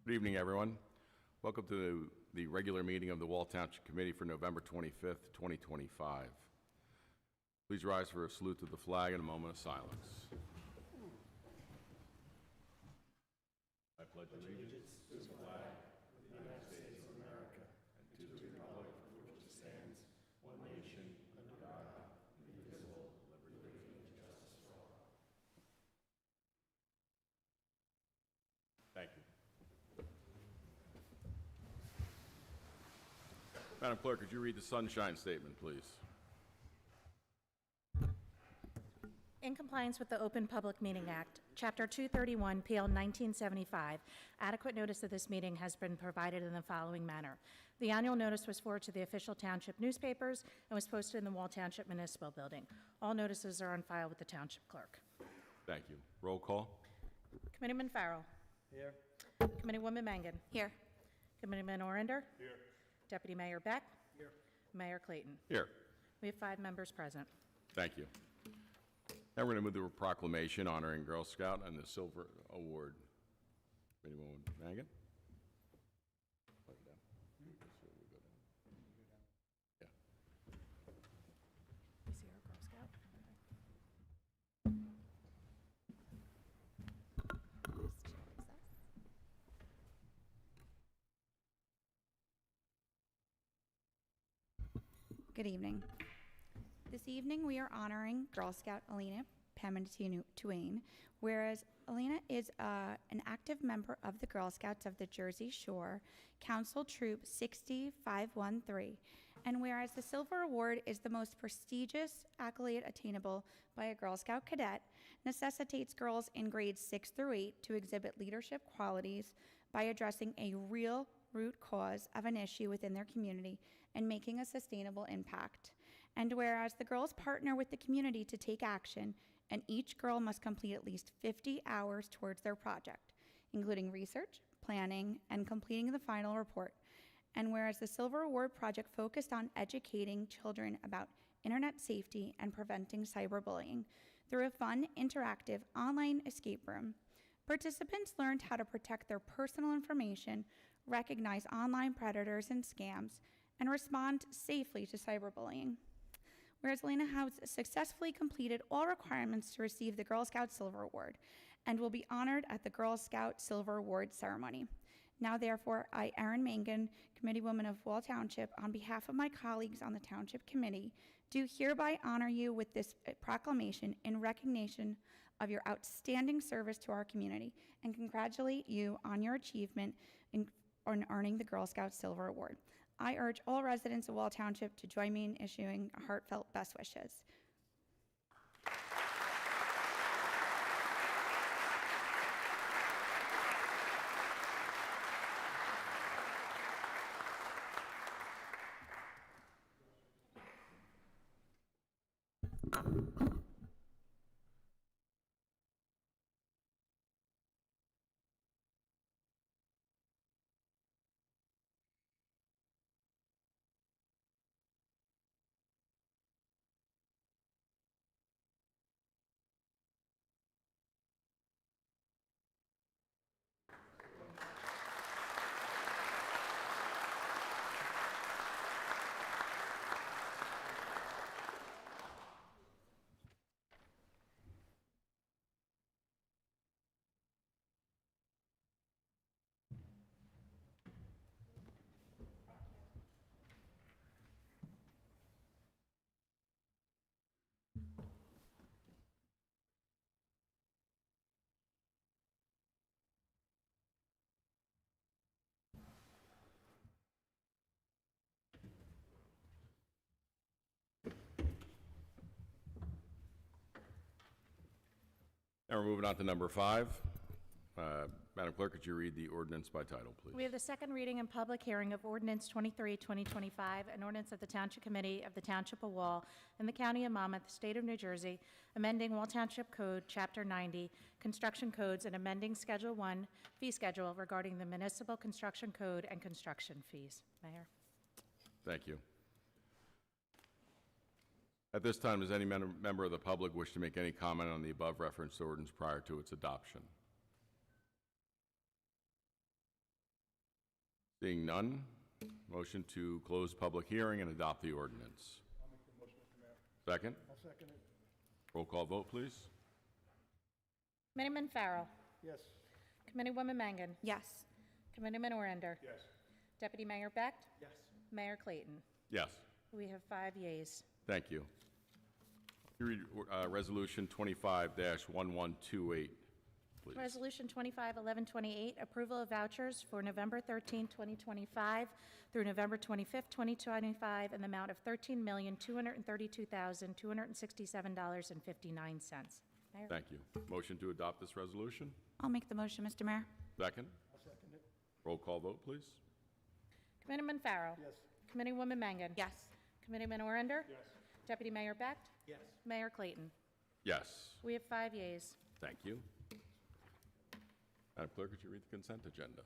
Good evening, everyone. Welcome to the regular meeting of the Wall Township Committee for November 25th, 2025. Please rise for a salute to the flag and a moment of silence. I pledge allegiance to the flag of the United States of America and to the republic for which it stands, one nation, under God, indivisible, with liberty and justice for all. Thank you. Madam Clerk, could you read the sunshine statement, please? In compliance with the Open Public Meeting Act, Chapter 231, PL 1975, adequate notice of this meeting has been provided in the following manner. The annual notice was forwarded to the official township newspapers and was posted in the Wall Township Municipal Building. All notices are on file with the Township Clerk. Thank you. Roll call. Committeeman Farrell. Here. Committeewoman Mangan. Here. Committeeman Orinder. Here. Deputy Mayor Beck. Here. Mayor Clayton. Here. We have 5 members present. Thank you. Now we're going to move to a proclamation honoring Girl Scout and the Silver Award. Anyone with Megan? Yeah. You see our Girl Scout? Good evening. This evening we are honoring Girl Scout Alina Pamantine, whereas Alina is an active member of the Girl Scouts of the Jersey Shore, Council Troop 60513, and whereas the Silver Award is the most prestigious accolade attainable by a Girl Scout cadet, necessitates girls in grades 6 through 8 to exhibit leadership qualities by addressing a real root cause of an issue within their community and making a sustainable impact. And whereas the girls partner with the community to take action, and each girl must complete at least 50 hours towards their project, including research, planning, and completing the final report. And whereas the Silver Award project focused on educating children about internet safety and preventing cyberbullying through a fun, interactive online escape room, participants learned how to protect their personal information, recognize online predators and scams, and respond safely to cyberbullying. Whereas Lena has successfully completed all requirements to receive the Girl Scout Silver Award and will be honored at the Girl Scout Silver Award ceremony. Now, therefore, I, Erin Mangan, Committeewoman of Wall Township, on behalf of my colleagues on the Township Committee, do hereby honor you with this proclamation in recognition of your outstanding service to our community and congratulate you on your achievement on earning the Girl Scout Silver Award. I urge all residents of Wall Township to join me in issuing heartfelt best wishes. Now we're moving on to number 5. Madam Clerk, could you read the ordinance by title, please? We have the second reading and public hearing of Ordinance 23, 2025, an ordinance of the Township Committee of the Township of Wall in the County of Monmouth, State of New Jersey, amending Wall Township Code, Chapter 90, Construction Codes, and amending Schedule 1 fee schedule regarding the Municipal Construction Code and construction fees. Mayor. Thank you. At this time, does any member of the public wish to make any comment on the above referenced ordinance prior to its adoption? Seeing none, motion to close public hearing and adopt the ordinance. I'll make the motion, Mr. Mayor. Second? I'll second it. Roll call vote, please. Committeeman Farrell. Yes. Committeewoman Mangan. Yes. Committeeman Orander. Yes. Deputy Mayor Becht. Yes. Mayor Clayton. Yes. We have 5 yeas. Thank you. You read Resolution 25-1128, please. Resolution 25-1128, approval of vouchers for November 13, 2025 through November 25, 2025, in the amount of $13,232,267.59. Mayor? Thank you. Motion to adopt this resolution? I'll make the motion, Mr. Mayor. Second? I'll second it. Roll call vote, please. Committeeman Farrell. Yes. Committeewoman Mangan. Yes. Committeeman Orander. Yes. Deputy Mayor Becht. Yes. Mayor Clayton. Yes. We have 5 yeas. Thank you. Madam Clerk, could you read the consent agenda?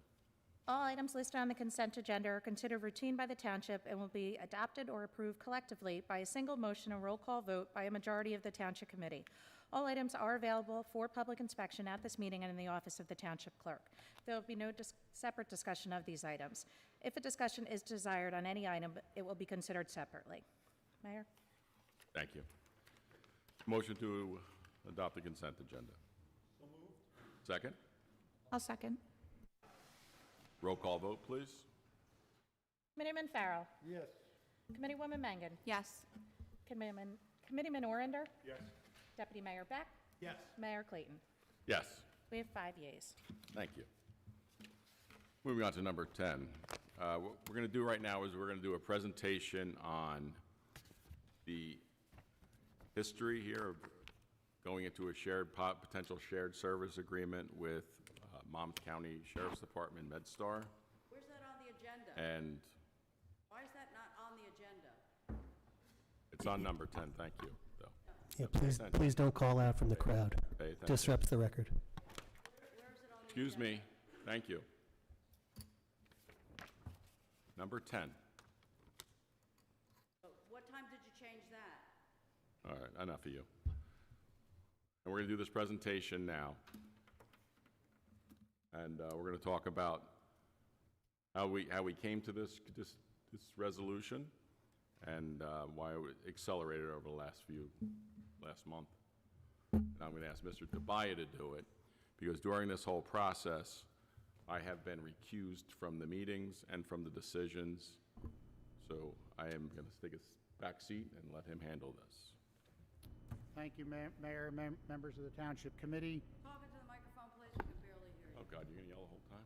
All items listed on the consent agenda are considered routine by the Township and will be adopted or approved collectively by a single motion and roll call vote by a majority of the Township Committee. All items are available for public inspection at this meeting and in the office of the Township Clerk. There will be no separate discussion of these items. If a discussion is desired on any item, it will be considered separately. Mayor? Thank you. Motion to adopt the consent agenda. So moved. Second? I'll second. Roll call vote, please. Committeeman Farrell. Yes. Committeewoman Mangan. Yes. Committeeman Orander. Yes. Deputy Mayor Becht. Yes. Mayor Clayton. Yes. We have 5 yeas. Thank you. Moving on to number 10. What we're going to do right now is we're going to do a presentation on the history here of going into a potential shared service agreement with Monmouth County Sheriff's Department, MedStar, Where's that on the agenda? and Why is that not on the agenda? it's on number 10. Thank you, Bill. Yeah, Pay please, attention. please don't call out from the crowd. Pay attention. Disrupts the record. Where is it on the Excuse agenda? me. Thank you. Number 10. What time did you change that? All right, enough of you. And we're going to do this presentation now. And we're going to talk about how we came to this resolution and why it was accelerated over the last month. And I'm going to ask Mr. Tobias to do it because during this whole process, I have been recused from the meetings and from the decisions. So I am going to take a back seat and let him handle this. Thank you, Mayor, members of the Township Committee. Talking to the microphone, please, we can barely hear you. Oh, God, you're going to yell the whole time?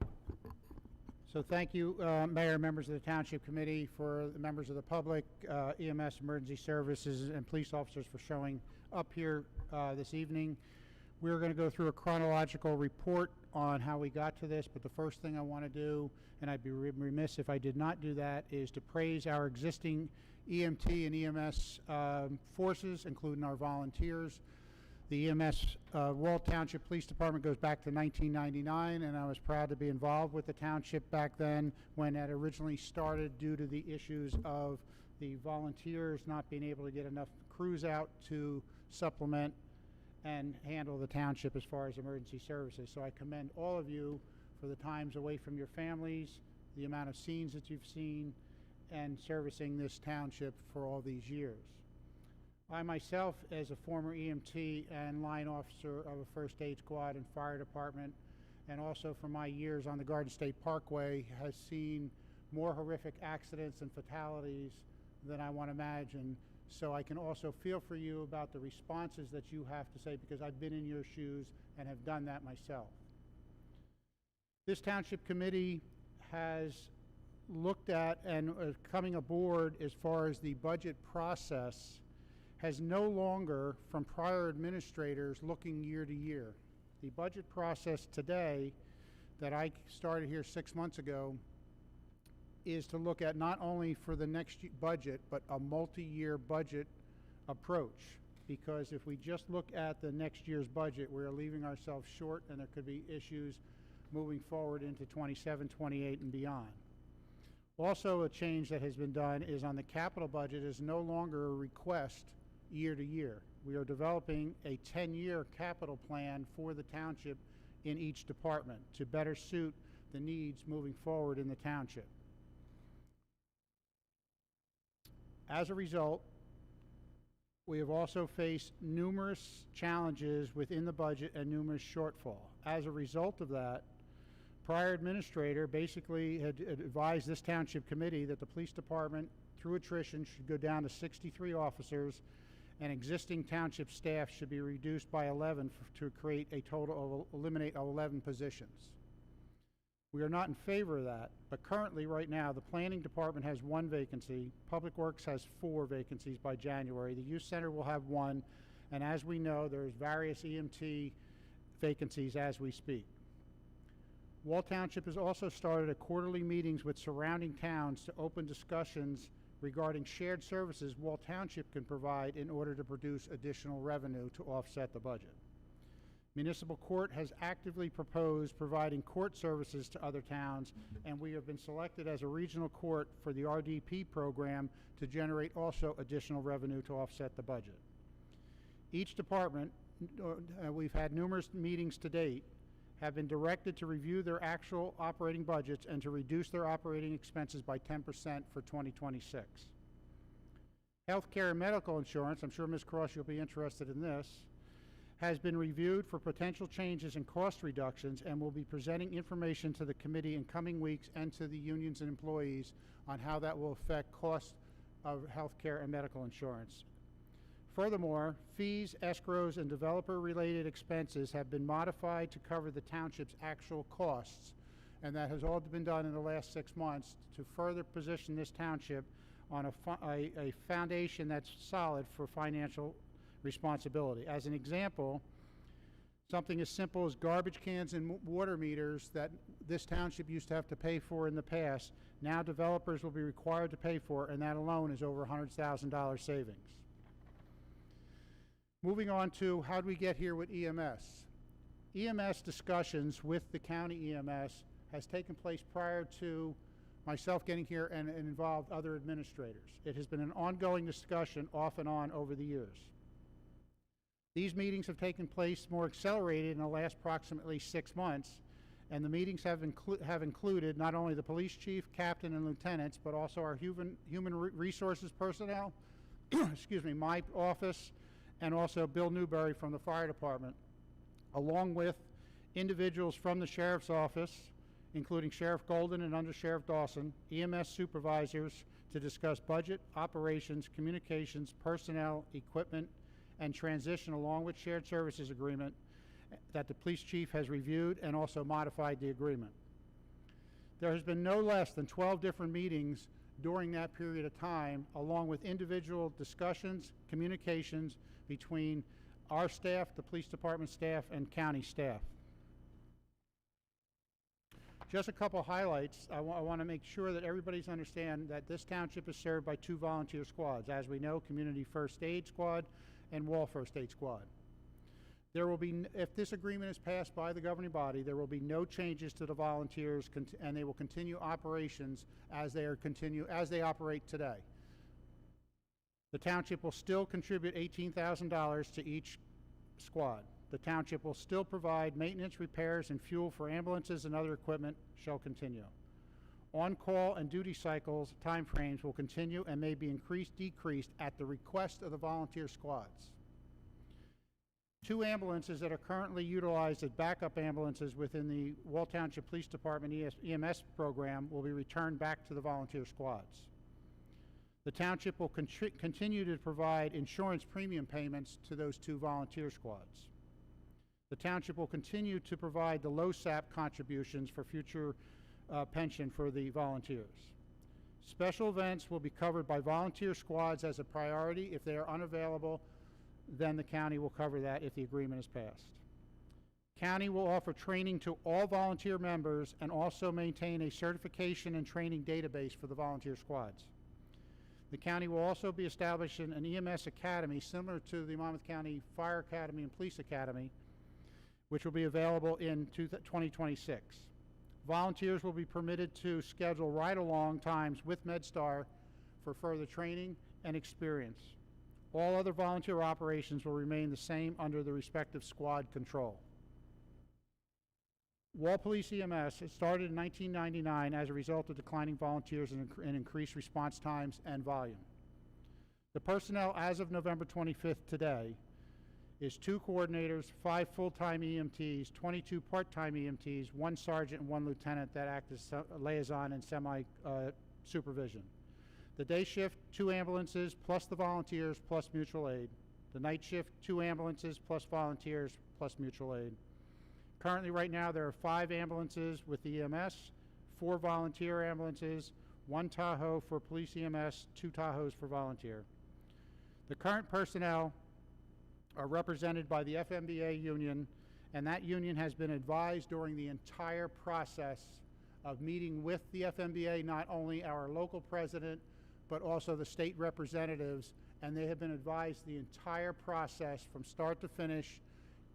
So thank you, Mayor, members of the Township Committee, for the members of the public, EMS, emergency services, and police officers for showing up here this evening. We're going to go through a chronological report on how we got to this, but the first thing I want to do, and I'd be remiss if I did not do that, is to praise our existing EMT and EMS forces, including our volunteers. The EMS Wall Township Police Department goes back to 1999, and I was proud to be involved with the township back then when that originally started due to the issues of the volunteers not being able to get enough crews out to supplement and handle the township as far as emergency services. So I commend all of you for the times away from your families, the amount of scenes that you've seen, and servicing this township for all these years. I myself, as a former EMT and line officer of a first aid squad and fire department, and also for my years on the Garden State Parkway, has seen more horrific accidents and fatalities than I want to imagine. So I can also feel for you about the responses that you have to say, because I've been in your shoes and have done that myself. This Township Committee has looked at and coming aboard as far as the budget process has no longer, from prior administrators, looking year to year. The budget process today that I started here 6 months ago is to look at not only for the next budget, but a multi-year budget approach. Because if we just look at the next year's budget, we're leaving ourselves short, and there could be issues moving forward into 27, 28, and beyond. Also, a change that has been done is on the capital budget is no longer a request year to year. We are developing a 10-year capital plan for the township in each department to better suit the needs moving forward in the township. As a result, we have also faced numerous challenges within the budget and numerous shortfall. As a result of that, prior administrator basically had advised this township committee that the police department, through attrition, should go down to 63 officers, and existing township staff should be reduced by 11 to create a total of eliminate 11 positions. We are not in favor of that, but currently, right now, the planning department has 1 vacancy, Public Works has 4 vacancies by January, the youth center will have 1, and as we know, there's various EMT vacancies as we speak. Wall Township has also started a quarterly meetings with surrounding towns to open discussions regarding shared services Wall Township can provide in order to produce additional revenue to offset the budget. Municipal Court has actively proposed providing court services to other towns, and we have been selected as a regional court for the RDP program to generate also additional revenue to offset the budget. Each department, we've had numerous meetings to date, have been directed to review their actual operating budgets and to reduce their operating expenses by 10% for 2026. Healthcare and medical insurance, I'm sure Ms. Cross you'll be interested in this, has been reviewed for potential changes and cost reductions and will be presenting information to the committee in coming weeks and to the unions and employees on how that will affect cost of healthcare and medical insurance. Furthermore, fees, escrows, and developer-related expenses have been modified to cover the township's actual costs, and that has all been done in the last 6 months to further position this township on a foundation that's solid for financial responsibility. As an example, something as simple as garbage cans and water meters that this township used to have to pay for in the past, now developers will be required to pay for, and that alone is over $100,000 savings. Moving on to how do we get here with EMS. EMS discussions with the county EMS has taken place prior to myself getting here and involved other administrators. It has been an ongoing discussion off and on over the years. These meetings have taken place more accelerated in the last approximately 6 months, and the meetings have included not only the police chief, captain, and lieutenants, but also our human resources personnel, excuse me, my office, and also Bill Newberry from the fire department, along with individuals from the sheriff's office, including Sheriff Golden and Under Sheriff Dawson, EMS supervisors, to discuss budget, operations, communications, personnel, equipment, and transition, along with shared services agreement that the police chief has reviewed and also modified the agreement. There has been no less than 12 different meetings during that period of time, along with individual discussions, communications between our staff, the police department staff, and county staff. Just a couple highlights. I want to make sure that everybody's understand that this township is served by 2 volunteer squads. As we know, Community First Aid Squad and Wall First Aid Squad. There will be, if this agreement is passed by the governing body, there will be no changes to the volunteers, and they will continue operations as they operate today. The township will still contribute $18,000 to each squad. The township will still provide maintenance, repairs, and fuel for ambulances and other equipment shall continue. On-call and duty cycles timeframes will continue and may be increased, decreased at the request of the volunteer squads. 2 ambulances that are currently utilized as backup ambulances within the Wall Township Police Department EMS program will be returned back to the volunteer squads. The township will continue to provide insurance premium payments to those 2 volunteer squads. The township will continue to provide the LoSAP contributions for future pension for the volunteers. Special events will be covered by volunteer squads as a priority. If they are unavailable, then the county will cover that if the agreement is passed. County will offer training to all volunteer members and also maintain a certification and training database for the volunteer squads. The county will also be establishing an EMS academy similar to the Monmouth County Fire Academy and Police Academy, which will be available in 2026. Volunteers will be permitted to schedule ride-along times with MedStar for further training and experience. All other volunteer operations will remain the same under the respective squad control. Wall Police EMS started in 1999 as a result of declining volunteers and increased response times and volume. The personnel as of November 25th today is 2 coordinators, 5 full-time EMTs, 22 part-time EMTs, 1 sergeant and 1 lieutenant that act as liaison and semi-supervision. The day shift, 2 ambulances plus the volunteers plus mutual aid. The night shift, 2 ambulances plus volunteers plus mutual aid. Currently, right now, there are 5 ambulances with the EMS, 4 volunteer ambulances, 1 Tahoe for police EMS, 2 Tahoes for volunteer. The current personnel are represented by the FMBA union, and that union has been advised during the entire process of meeting with the FMBA, not only our local president, but also the state representatives, and they have been advised the entire process from start to finish,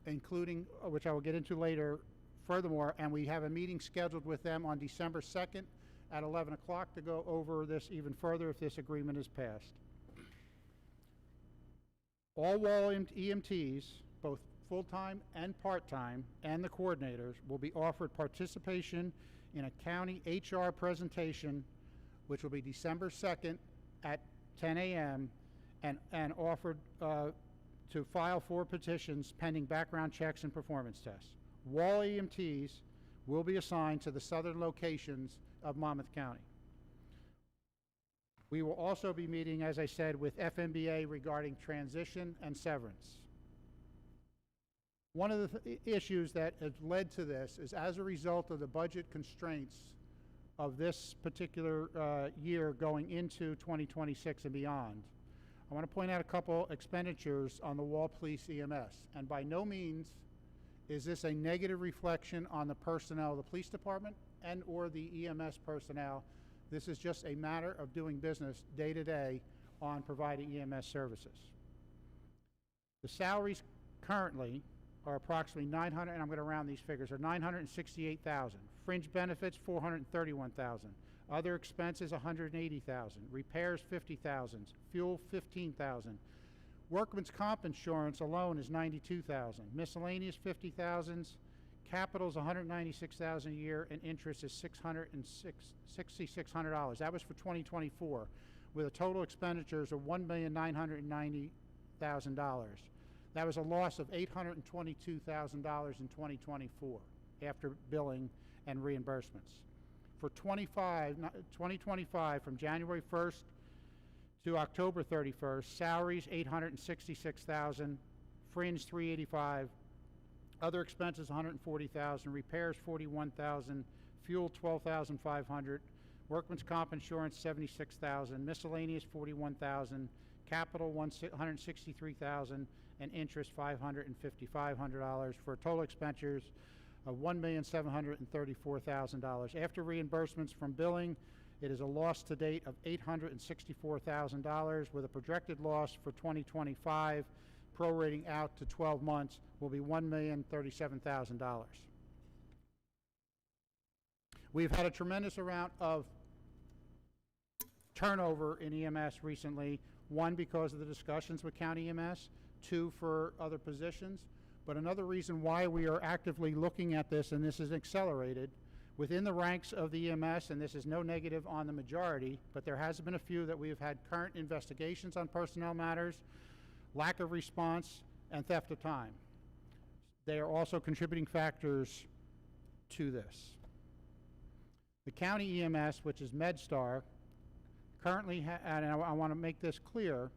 including, which I will get into later, furthermore, and we have a meeting scheduled with them on December 2nd at 11 o'clock to go over this even further if this agreement is passed. All WAL EMTs, both full-time and part-time, and the coordinators will be offered participation in a county HR presentation, which will be December 2nd at 10 a.m., and offered to file 4 petitions pending background checks and performance tests. WAL EMTs will be assigned to the southern locations of Monmouth County. We will also be meeting, as I said, with FMBA regarding transition and severance. One of the issues that has led to this is as a result of the budget constraints of this particular year going into 2026 and beyond. I want to point out a couple expenditures on the Wall Police EMS, and by no means is this a negative reflection on the personnel of the police department and or the EMS personnel. This is just a matter of doing business day to day on providing EMS services. The salaries currently are approximately 900, and I'm going to round these figures, are 968,000. Fringe benefits, 431,000. Other expenses, 180,000. Repairs, 50,000. Fuel, 15,000. Workman's comp insurance alone is 92,000. Miscellaneous, 50,000. Capital's 196,000 a year, and interest is $6,600. That was for 2024, with a total expenditures of $1,990,000. That was a loss of $822,000 in 2024 after billing and reimbursements. For 2025, from January 1st to October 31st, salaries $866,000, fringe $385,000, other expenses $140,000, repairs $41,000, fuel $12,500, workman's comp insurance $76,000, miscellaneous $41,000, capital $163,000, and interest $555,000 for total expenditures of $1,734,000. After reimbursements from billing, it is a loss to date of $864,000, with a projected loss for 2025, prorating out to 12 months, will be $1,037,000. We've had a tremendous amount of turnover in EMS recently, 1, because of the discussions with county EMS, 2, for other positions. But another reason why we are actively looking at this, and this is accelerated, within the ranks of the EMS, and this is no negative on the majority, but there has been a few that we have had current investigations on personnel matters, lack of response, and theft of time. They are also contributing factors to this. The county EMS, which is MedStar, currently, and I want to make this clear,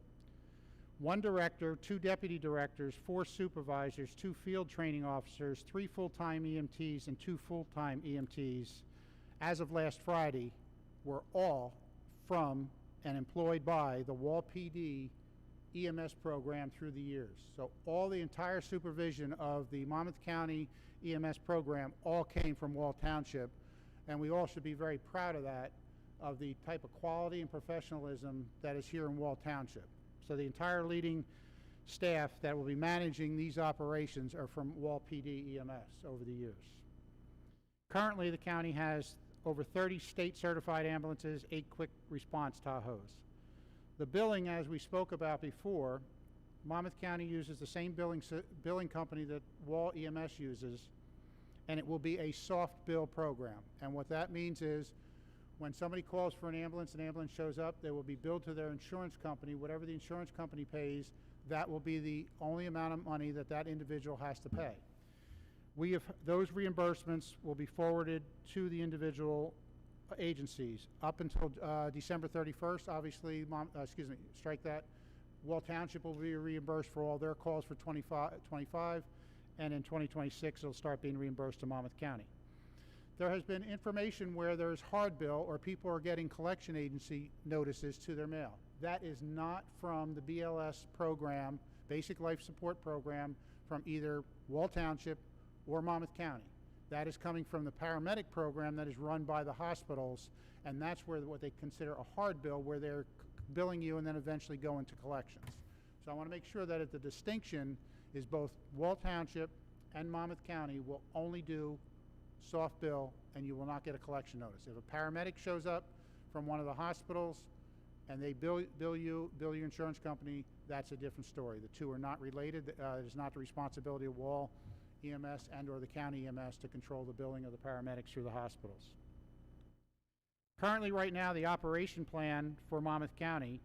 1 director, 2 deputy directors, 4 supervisors, 2 field training officers, 3 full-time EMTs, and 2 full-time EMTs, as of last Friday, were all from and employed by the Wall PD EMS program through the years. So all the entire supervision of the Monmouth County EMS program all came from Wall Township, and we all should be very proud of that, of the type of quality and professionalism that is here in Wall Township. So the entire leading staff that will be managing these operations are from Wall PD EMS over the years. Currently, the county has over 30 state-certified ambulances, 8 quick response Tahoes. The billing, as we spoke about before, Monmouth County uses the same billing company that Wall EMS uses, and it will be a soft bill program. And what that means is When somebody calls for an ambulance shows up, they will be billed to their insurance company. Whatever the insurance company pays, that will be the only amount of money that that individual has to pay. Those reimbursements will be forwarded to the individual agencies up until December 31st. Obviously, strike that. Wall Township will be reimbursed for all their calls for 25, and in 2026 it'll start being reimbursed to Monmouth County. There has been information where there's hard bill or people are getting collection agency notices to their mail. That is not from the BLS program, Basic Life Support Program, from either Wall Township or Monmouth County. That is coming from the paramedic program that is run by the hospitals, and that's where what they consider a hard bill, where they're billing you and then eventually go into collections. So I want to make sure that the distinction is both Wall Township and Monmouth County will only do soft bill, and you will not get a collection notice. If a paramedic shows up from one of the hospitals and they bill your insurance company, that's a different story. The two are not related. It is not the responsibility of Wall EMS and or the county EMS to control the billing of the paramedics through the hospitals. Currently, right now, the operation plan for Monmouth County,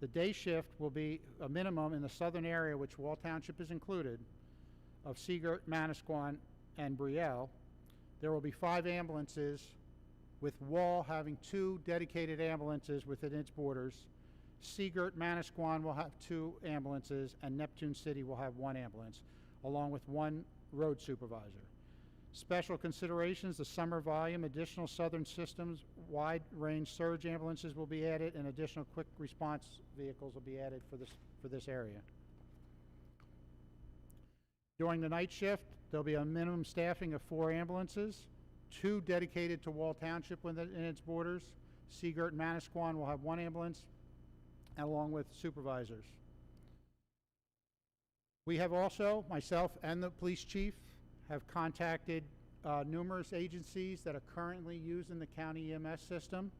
the day shift will be a minimum in the southern area, which Wall Township is included, of Seagirt, Manasquan, and Brielle. There will be 5 ambulances, with Wall having 2 dedicated ambulances within its borders. Seagirt, Manasquan will have 2 ambulances, and Neptune City will have 1 ambulance, along with 1 road supervisor. Special considerations: the summer volume, additional Southern Systems wide-range surge ambulances will be added, and additional quick response vehicles will be added for this area. During the night shift, there'll be a minimum staffing of 4 ambulances, 2 dedicated to Wall Township within its borders. Seagirt and Manasquan will have 1 ambulance, along with supervisors. We have also, myself and the police chief, have contacted numerous agencies that are currently using the county EMS system,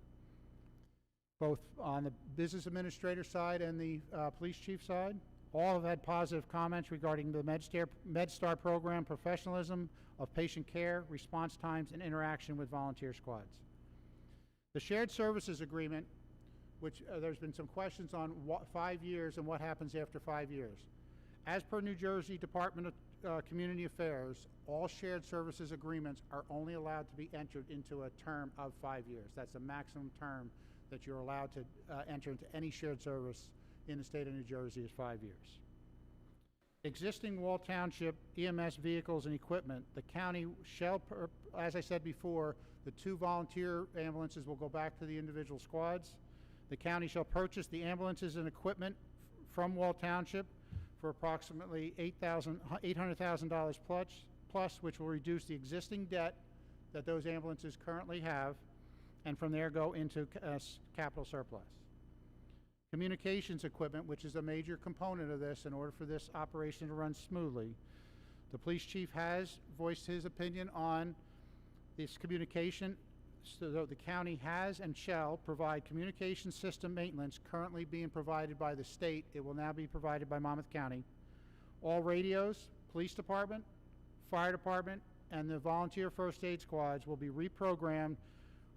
both on the business administrator side and the police chief side. All have had positive comments regarding the MedStar program, professionalism of patient care, response times, and interaction with volunteer squads. The shared services agreement, which there's been some questions on 5 years and what happens after 5 years. As per New Jersey Department of Community Affairs, all shared services agreements are only allowed to be entered into a term of 5 years. That's the maximum term that you're allowed to enter into any shared service in the state of New Jersey is 5 years. Existing Wall Township EMS vehicles and equipment, the county shall, as I said before, the 2 volunteer ambulances will go back to the individual squads. The county shall purchase the ambulances and equipment from Wall Township for approximately $800,000 plus, which will reduce the existing debt that those ambulances currently have, and from there go into capital surplus. Communications equipment, which is a major component of this in order for this operation to run smoothly. The police chief has voiced his opinion on this communication, so the county has and shall provide communication system maintenance currently being provided by the state. It will now be provided by Monmouth County. All radios, police department, fire department, and the volunteer first aid squads will be reprogrammed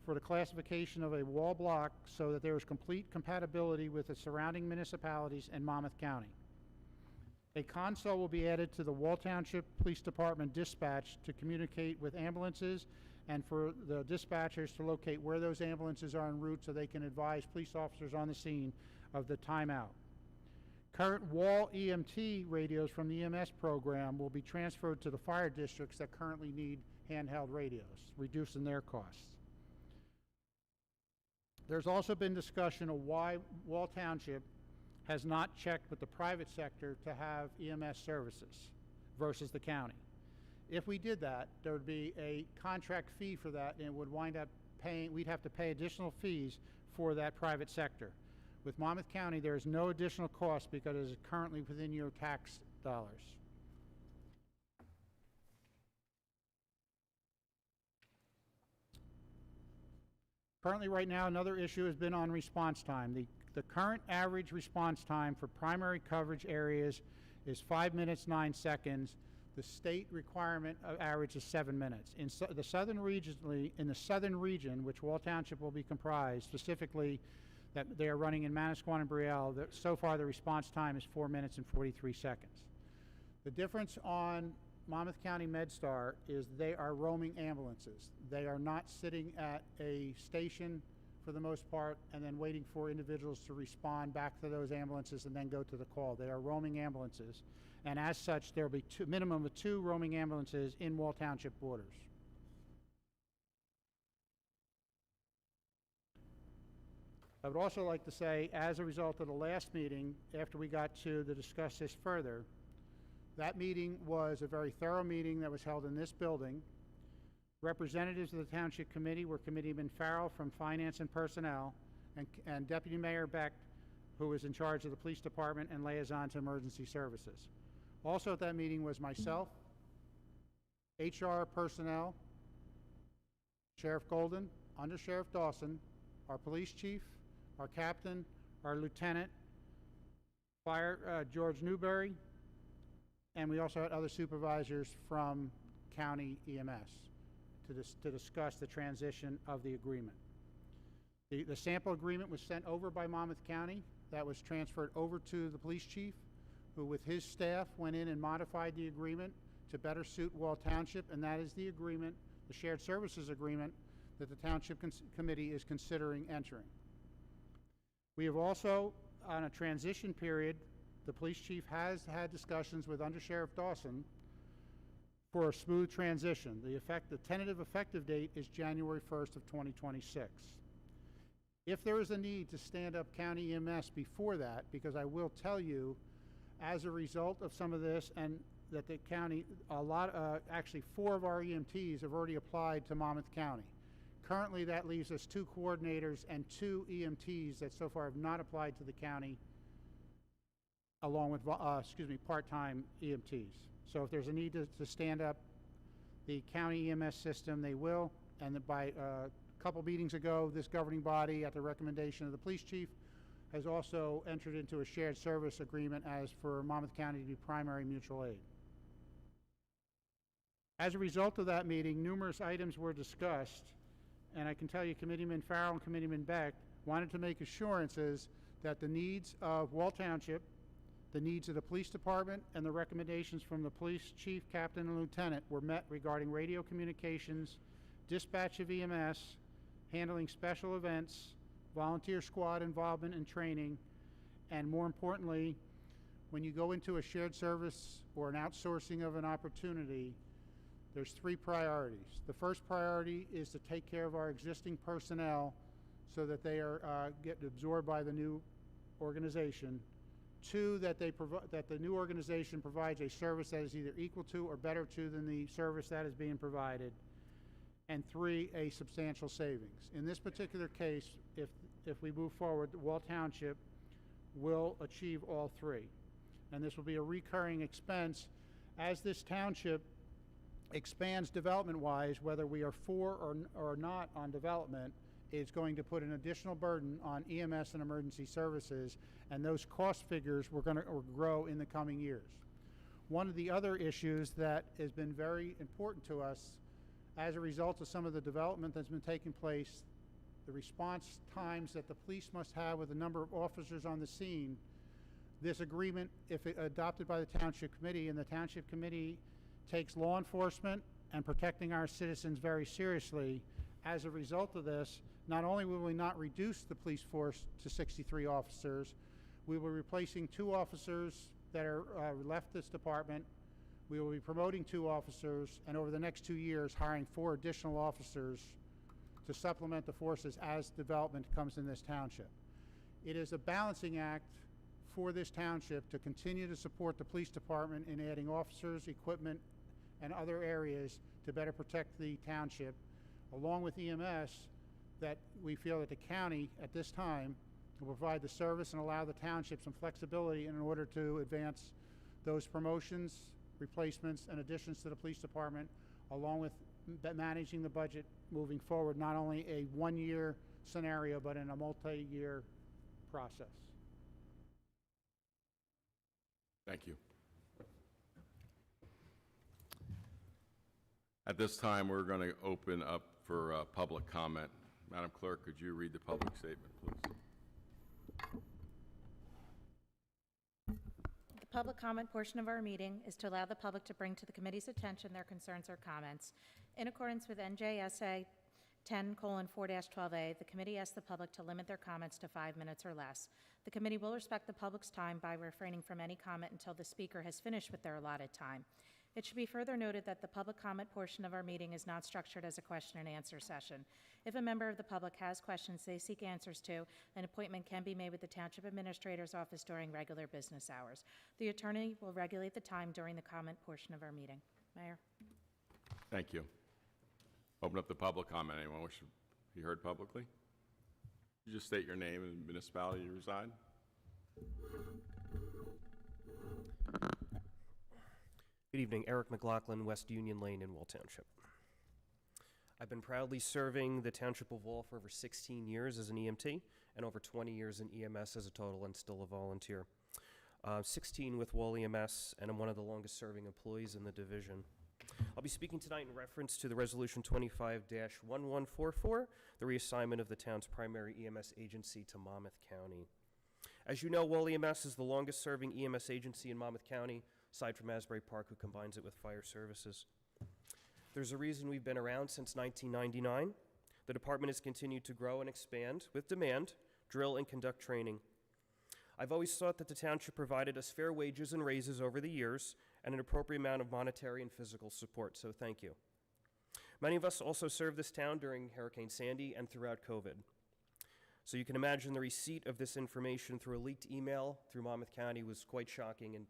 for the classification of a wall block so that there is complete compatibility with the surrounding municipalities and Monmouth County. A console will be added to the Wall Township Police Department dispatch to communicate with ambulances and for the dispatchers to locate where those ambulances are en route so they can advise police officers on the scene of the timeout. Current Wall EMT radios from the EMS program will be transferred to the fire districts that currently need handheld radios, reducing their costs. There's also been discussion of why Wall Township has not checked with the private sector to have EMS services versus the county. If we did that, there would be a contract fee for that, and it would wind up paying, we'd have to pay additional fees for that private sector. With Monmouth County, there is no additional cost because it is currently within your tax dollars. Currently, right now, another issue has been on response time. The current average response time for primary coverage areas is 5 minutes, 9 seconds. The state requirement of average is 7 minutes. In the southern region, which Wall Township will be comprised, specifically that they are running in Manasquan and Brielle, so far the response time is 4 minutes and 43 seconds. The difference on Monmouth County MedStar is they are roaming ambulances. They are not sitting at a station for the most part and then waiting for individuals to respond back to those ambulances and then go to the call. They are roaming ambulances. And as such, there will be minimum of 2 roaming ambulances in Wall Township borders. I would also like to say, as a result of the last meeting, after we got to discuss this further, that meeting was a very thorough meeting that was held in this building. Representatives of the Township Committee were Committeeman Farrell from Finance and Personnel, and Deputy Mayor Beck, who was in charge of the Police Department and liaison to Emergency Services. Also at that meeting was myself, HR personnel, Sheriff Golden, Under Sheriff Dawson, our police chief, our captain, our lieutenant, Fire George Newberry, and we also had other supervisors from county EMS to discuss the transition of the agreement. The sample agreement was sent over by Monmouth County. That was transferred over to the police chief, who with his staff went in and modified the agreement to better suit Wall Township, and that is the agreement, the shared services agreement, that the Township Committee is considering entering. We have also, on a transition period, the police chief has had discussions with Under Sheriff Dawson for a smooth transition. The tentative effective date is January 1st of 2026. If there is a need to stand up county EMS before that, because I will tell you, as a result of some of this, and that the county, actually 4 of our EMTs have already applied to Monmouth County. Currently, that leaves us 2 coordinators and 2 EMTs that so far have not applied to the county, along with, part-time EMTs. So if there's a need to stand up the county EMS system, they will. And by a couple meetings ago, this governing body, at the recommendation of the police chief, has also entered into a shared service agreement as for Monmouth County to be primary mutual aid. As a result of that meeting, numerous items were discussed, and I can tell you Committeeman Farrell and Committeeman Beck wanted to make assurances that the needs of Wall Township, the needs of the police department, and the recommendations from the police chief, captain, and lieutenant were met regarding radio communications, dispatch of EMS, handling special events, volunteer squad involvement and training, and more importantly, when you go into a shared service or an outsourcing of an opportunity, there's 3 priorities. The first priority is to take care of our existing personnel so that they are get absorbed by the new organization. 2, that the new organization provides a service that is either equal to or better to than the service that is being provided. And 3, a substantial savings. In this particular case, if we move forward, Wall Township will achieve all 3. And this will be a recurring expense as this township expands development-wise. Whether we are for or not on development is going to put an additional burden on EMS and emergency services, and those cost figures we're going to grow in the coming years. One of the other issues that has been very important to us as a result of some of the development that's been taking place, the response times that the police must have with the number of officers on the scene. This agreement, if adopted by the Township Committee, and the Township Committee takes law enforcement and protecting our citizens very seriously, as a result of this, not only will we not reduce the police force to 63 officers, we will be replacing 2 officers that are left this department. We will be promoting 2 officers, and over the next 2 years, hiring 4 additional officers to supplement the forces as development comes in this township. It is a balancing act for this township to continue to support the police department in adding officers, equipment, and other areas to better protect the township, along with EMS, that we feel that the county at this time will provide the service and allow the township some flexibility in order to advance those promotions, replacements, and additions to the police department, along with managing the budget moving forward, not only a 1-year scenario, but in a multi-year process. Thank you. At this time, we're going to open up for public comment. Madam Clerk, could you read the public statement, please? The public comment portion of our meeting is to allow the public to bring to the committee's attention their concerns or comments. In accordance with NJSA 10:4-12A, the committee asks the public to limit their comments to 5 minutes or less. The committee will respect the public's time by refraining from any comment until the speaker has finished with their allotted time. It should be further noted that the public comment portion of our meeting is not structured as a question and answer session. If a member of the public has questions they seek answers to, an appointment can be made with the Township Administrator's office during regular business hours. The attorney will regulate the time during the comment portion of our meeting. Mayor. Thank you. Open up the public comment. Anyone wish to be heard publicly? You just state your name and municipality you reside. Good evening, Eric McLaughlin, West Union Lane in Wall Township. I've been proudly serving the Township of Wall for over 16 years as an EMT and over 20 years in EMS as a total and still a volunteer. 16 with Wall EMS, and I'm one of the longest serving employees in the division. I'll be speaking tonight in reference to the Resolution 25-1144, the reassignment of the town's primary EMS agency to Monmouth County. As you know, Wall EMS is the longest serving EMS agency in Monmouth County, aside from Asbury Park, who combines it with fire services. There's a reason we've been around since 1999. The department has continued to grow and expand with demand, drill, and conduct training. I've always thought that the township provided us fair wages and raises over the years and an appropriate amount of monetary and physical support, so thank you. Many of us also served this town during Hurricane Sandy and throughout COVID. So you can imagine the receipt of this information through a leaked email through Monmouth County was quite shocking and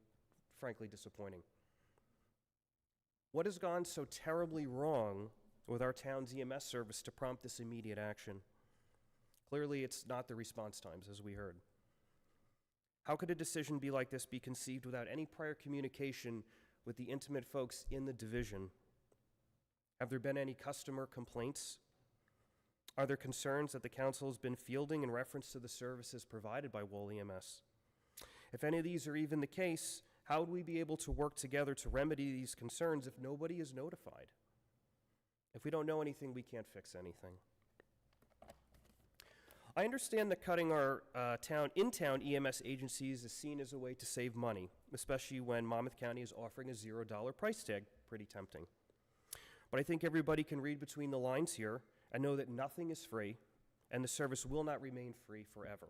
frankly disappointing. What has gone so terribly wrong with our town's EMS service to prompt this immediate action? Clearly, it's not the response times, as we heard. How could a decision be like this be conceived without any prior communication with the intimate folks in the division? Have there been any customer complaints? Are there concerns that the council has been fielding in reference to the services provided by Wall EMS? If any of these are even the case, how would we be able to work together to remedy these concerns if nobody is notified? If we don't know anything, we can't fix anything. I understand that cutting our in-town EMS agencies is seen as a way to save money, especially when Monmouth County is offering a $0 price tag. Pretty tempting. But I think everybody can read between the lines here and know that nothing is free, and the service will not remain free forever.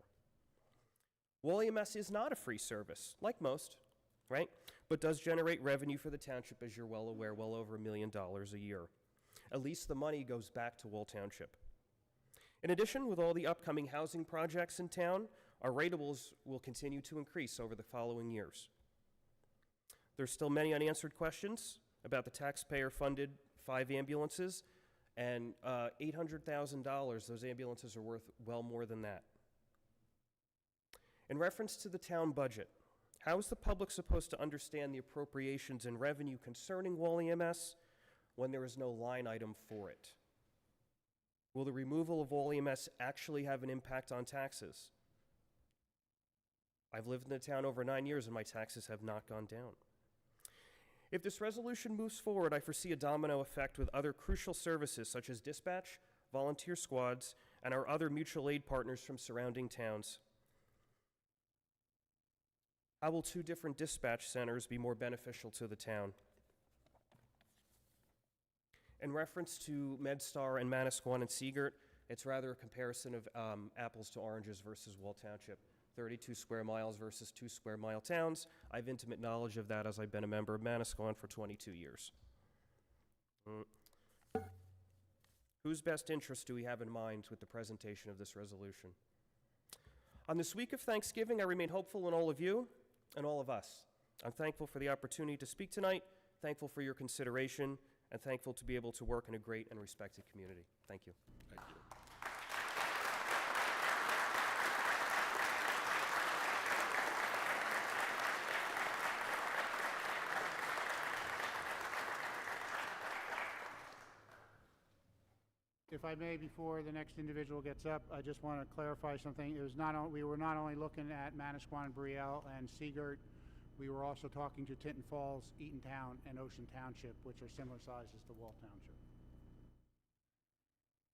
Wall EMS is not a free service, like most, right? But does generate revenue for the township, as you're well aware, well over $1 million a year. At least the money goes back to Wall Township. In addition, with all the upcoming housing projects in town, our ratables will continue to increase over the following years. There's still many unanswered questions about the taxpayer-funded 5 ambulances, and $800,000, those ambulances are worth well more than that. In reference to the town budget, how is the public supposed to understand the appropriations and revenue concerning Wall EMS when there is no line item for it? Will the removal of Wall EMS actually have an impact on taxes? I've lived in the town over 9 years and my taxes have not gone down. If this resolution moves forward, I foresee a domino effect with other crucial services such as dispatch, volunteer squads, and our other mutual aid partners from surrounding towns. How will 2 different dispatch centers be more beneficial to the town? In reference to MedStar and Manasquan and Seagirt, it's rather a comparison of apples to oranges versus Wall Township. 32 square miles versus 2 square mile towns. I have intimate knowledge of that as I've been a member of Manasquan for 22 years. Whose best interest do we have in mind with the presentation of this resolution? On this week of Thanksgiving, I remain hopeful in all of you and all of us. I'm thankful for the opportunity to speak tonight, thankful for your consideration, and thankful to be able to work in a great and respected community. Thank you. Thank you. If I may, before the next individual gets up, I just want to clarify something. It was we were not only looking at Manasquan, Brielle, and Seagirt We were also talking to Tinton Falls, Eatontown, and Ocean Township, which are similar sizes to Wall Township.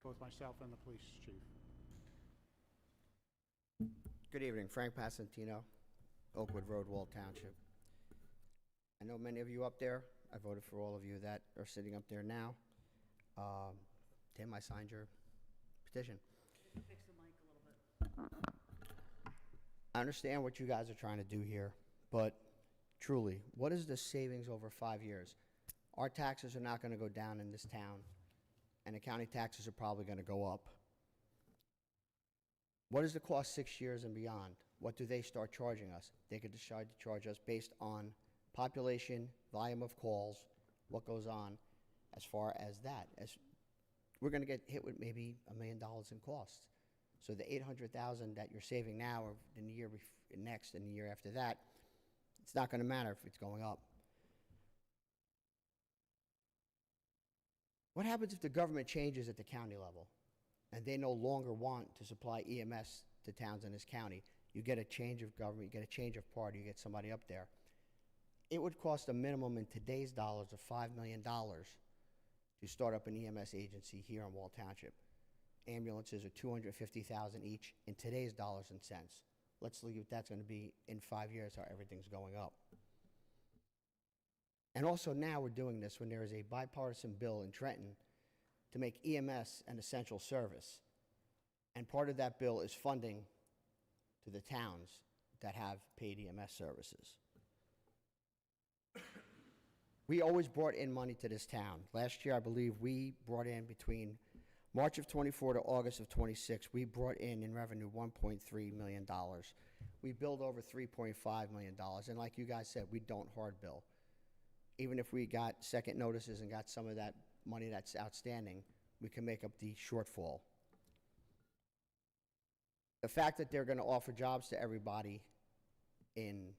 Both myself and the police chief. Good evening, Frank Passantino, Oakwood Road, Wall Township. I know many of you up there. I voted for all of you that are sitting up there now. Tim, I signed your petition. Fix the mic a little bit. I understand what you guys are trying to do here, but truly, what is the savings over 5 years? Our taxes are not going to go down in this town, and the county taxes are probably going to go up. What is the cost 6 years and beyond? What do they start charging us? They could decide to charge us based on population, volume of calls, what goes on as far as that. We're going to get hit with maybe $1 million in costs. So the $800,000 that you're saving now or in the year next and the year after that, it's not going to matter if it's going up. What happens if the government changes at the county level and they no longer want to supply EMS to towns in this county? You get a change of government, you get a change of party, you get somebody up there. It would cost a minimum in today's dollars of $5 million to start up an EMS agency here in Wall Township. Ambulances are $250,000 each in today's dollars and cents. Let's look at what that's going to be in 5 years, how everything's going up. And also now we're doing this when there is a bipartisan bill in Trenton to make EMS an essential service. And part of that bill is funding to the towns that have paid EMS services. We always brought in money to this town. Last year, I believe we brought in between March of 24 to August of 26, we brought in revenue $1.3 million. We billed over $3.5 million. And like you guys said, we don't hard bill. Even if we got second notices and got some of that money that's outstanding, we can make up the shortfall. The fact that they're going to offer jobs to everybody in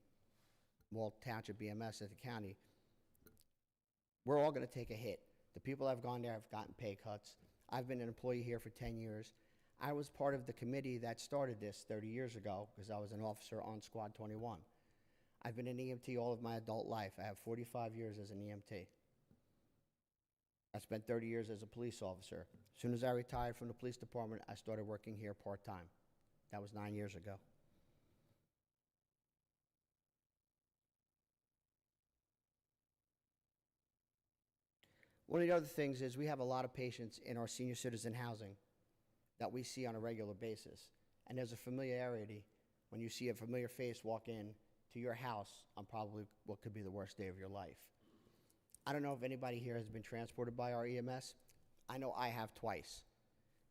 Wall Township EMS at the county, we're all going to take a hit. The people that have gone there have gotten pay cuts. I've been an employee here for 10 years. I was part of the committee that started this 30 years ago because I was an officer on Squad 21. I've been an EMT all of my adult life. I have 45 years as an EMT. I spent 30 years as a police officer. As soon as I retired from the police department, I started working here part-time. That was 9 years ago. One of the other things is we have a lot of patients in our senior citizen housing that we see on a regular basis. And there's a familiarity when you see a familiar face walk in to your house on probably what could be the worst day of your life. I don't know if anybody here has been transported by our EMS. I know I have twice.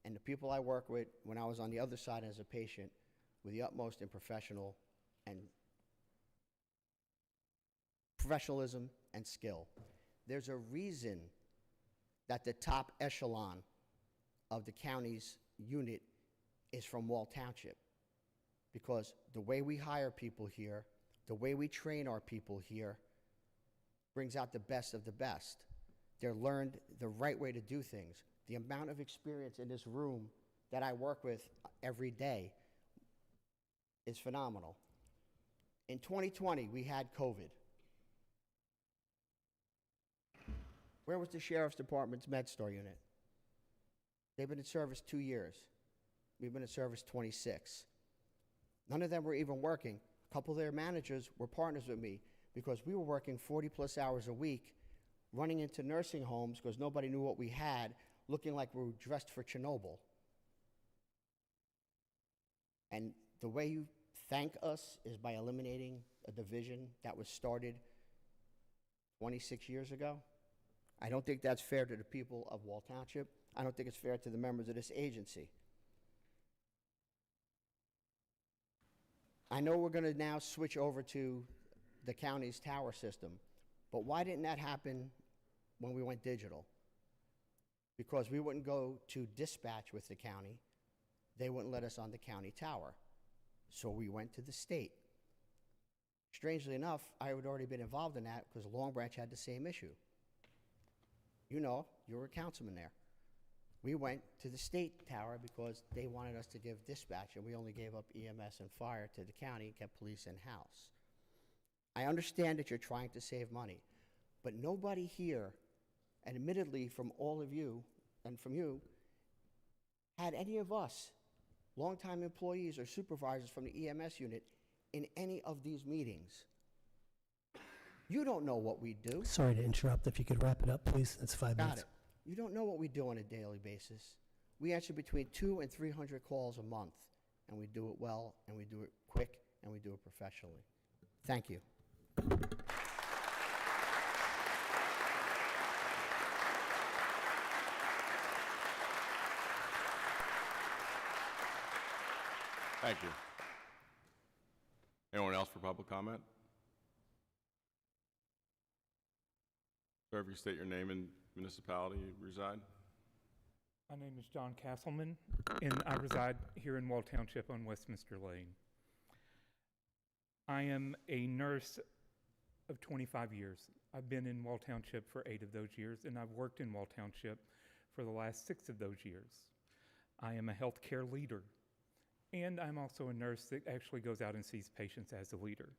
And the people I work with when I was on the other side as a patient with the utmost in professionalism and skill. There's a reason that the top echelon of the county's unit is from Wall Township. Because the way we hire people here, the way we train our people here, brings out the best of the best. They're learned the right way to do things. The amount of experience in this room that I work with every day is phenomenal. In 2020, we had COVID. Where was the Sheriff's Department's MedStar unit? They've been in service 2 years. We've been in service 26. None of them were even working. A couple of their managers were partners with me because we were working 40-plus hours a week, running into nursing homes because nobody knew what we had, looking like we were dressed for Chernobyl. And the way you thank us is by eliminating a division that was started 26 years ago. I don't think that's fair to the people of Wall Township. I don't think it's fair to the members of this agency. I know we're going to now switch over to the county's tower system, but why didn't that happen when we went digital? Because we wouldn't go to dispatch with the county. They wouldn't let us on the county tower. So we went to the state. Strangely enough, I had already been involved in that because Long Branch had the same issue. You know, you were a councilman there. We went to the state tower because they wanted us to give dispatch, and we only gave up EMS and fire to the county and kept police in-house. I understand that you're trying to save money, but nobody here, and admittedly from all of you and from you, had any of us, longtime employees or supervisors from the EMS unit, in any of these meetings. You don't know what we do. Sorry to interrupt. If you could wrap it up, please. That's 5 Got minutes. it. You don't know what we do on a daily basis. We answer between 200 and 300 calls a month, and we do it well, and we do it quick, and we do it professionally. Thank you. Thank you. Anyone else for public comment? Sir, if you state your name and municipality you reside. My name is John Castleman, and I reside here in Wall Township on Westminster Lane. I am a nurse of 25 years. I've been in Wall Township for 8 of those years, and I've worked in Wall Township for the last 6 of those years. I am a healthcare leader, and I'm also a nurse that actually goes out and sees patients as a leader.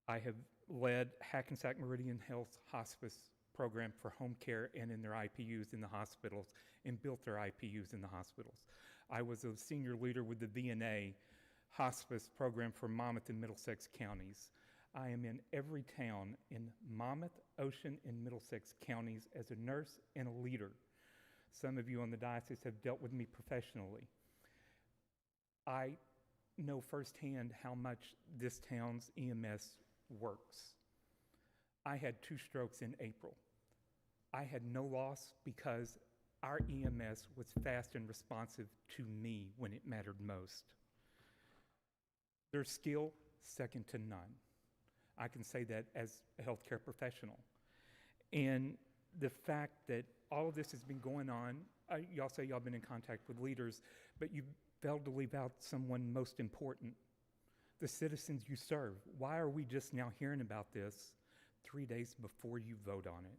I have led Hackensack Meridian Health Hospice program for home care and in their IPUs in the hospitals, and built their IPUs in the hospitals. I was a senior leader with the VNA hospice program for Monmouth and Middlesex counties. I am in every town in Monmouth, Ocean, and Middlesex counties as a nurse and a leader. Some of you on the diocese have dealt with me professionally. I know firsthand how much this town's EMS works. I had 2 strokes in April. I had no loss because our EMS was fast and responsive to me when it mattered most. Their skill, second to none. I can say that as a healthcare professional. And the fact that all of this has been going on, y'all say y'all been in contact with leaders, but you failed to leave out someone most important, the citizens you serve. Why are we just now hearing about this 3 days before you vote on it?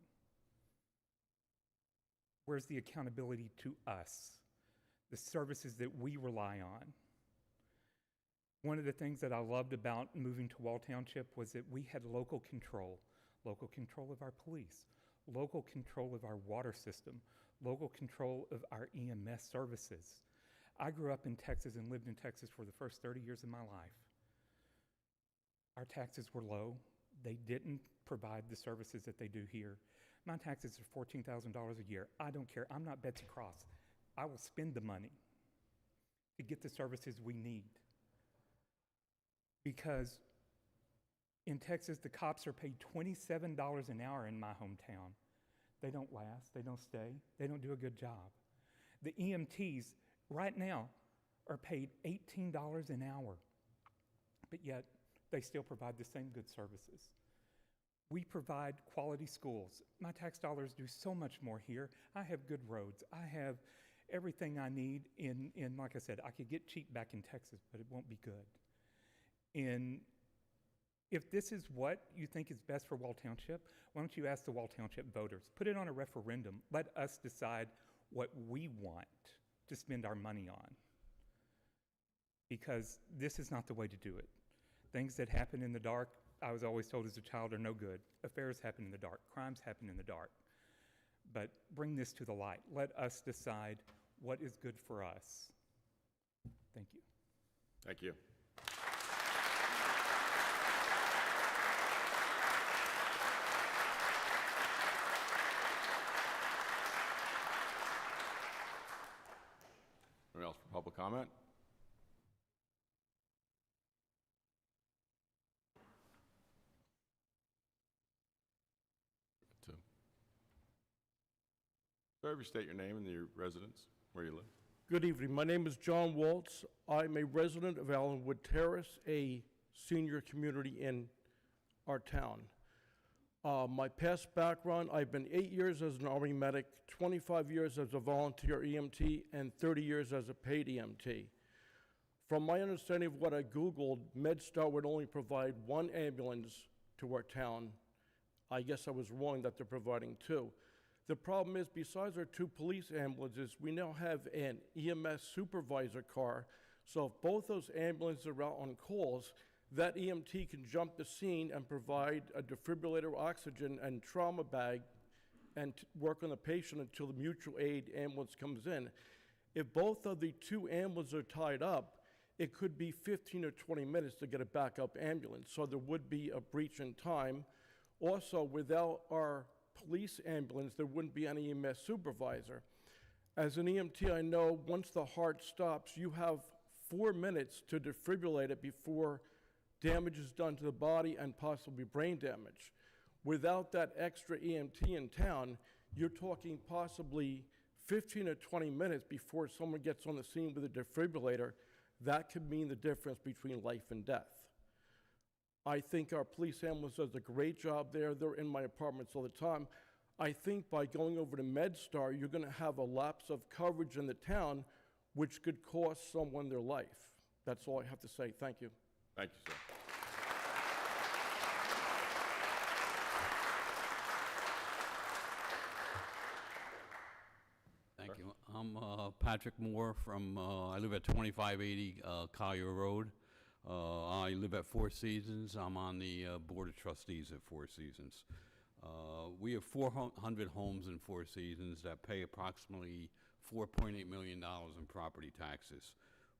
Where's the accountability to us, the services that we rely on? One of the things that I loved about moving to Wall Township was that we had local control of our police, local control of our water system, local control of our EMS services. I grew up in Texas and lived in Texas for the first 30 years of my life. Our taxes were low. They didn't provide the services that they do here. My taxes are $14,000 a year. I don't care. I'm not Betsy Cross. I will spend the money to get the services we need. Because in Texas, the cops are paid $27 an hour in my hometown. They don't last. They don't stay. They don't do a good job. The EMTs right now are paid $18 an hour, but yet they still provide the same good services. We provide quality schools. My tax dollars do so much more here. I have good roads. I have everything I need in like I said, I could get cheap back in Texas, but it won't be good. And if this is what you think is best for Wall Township, why don't you ask the Wall Township voters? Put it on a referendum. Let us decide what we want to spend our money on. Because this is not the way to do it. Things that happen in the dark, I was always told as a child, are no good. Affairs happen in the dark. Crimes happen in the dark. But bring this to the light. Let us decide what is good for us. Thank you. Thank you. Anyone else for public comment? Sir, if you state your name and your residence, where you live. Good evening. My name is John Waltz. I'm a resident of Allenwood Terrace, a senior community in our town. My past background, I've been 8 years as an Army medic, 25 years as a volunteer EMT, and 30 years as a paid EMT. From my understanding of what I Googled, MedStar would only provide 1 ambulance to our town. I guess I was wrong that they're providing 2. The problem is, besides our 2 police ambulances, we now have an EMS supervisor car. So if both those ambulances are out on calls, that EMT can jump the scene and provide a defibrillator, oxygen, and trauma bag and work on the patient until the mutual aid ambulance comes in. If both of the two ambulances are tied up, it could be 15 or 20 minutes to get a backup ambulance, so there would be a breach in time. Also, without our police ambulance, there wouldn't be any EMS supervisor. As an EMT, I know once the heart stops, you have 4 minutes to defibrillate it before damage is done to the body and possibly brain damage. Without that extra EMT in town, you're talking possibly 15 or 20 minutes before someone gets on the scene with a defibrillator. That could mean the difference between life and death. I think our police ambulance does a great job there. They're in my apartments all the time. I think by going over to MedStar, you're going to have a lapse of coverage in the town, which could cost someone their life. That's all I have to say. Thank you. Thank you, sir. Thank you. I'm Patrick Moore from, I live at 2580 Collier Road. I live at Four Seasons. I'm on the Board of Trustees at Four Seasons. We have 400 homes in Four Seasons that pay approximately $4.8 million in property taxes.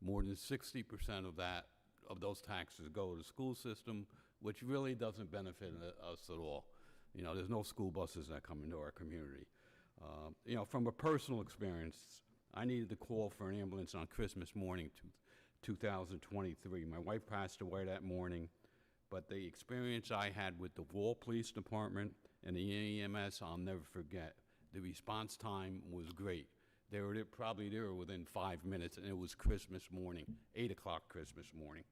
More than 60% of those taxes go to the school system, which really doesn't benefit us at all. You know, there's no school buses that come into our community. You know, from a personal experience, I needed to call for an ambulance on Christmas morning, 2023. My wife passed away that morning, but the experience I had with the Wall Police Department and the EMS, I'll never forget. The response time was great. They were probably there within 5 minutes, and it was Christmas morning, 8 o'clock Christmas morning.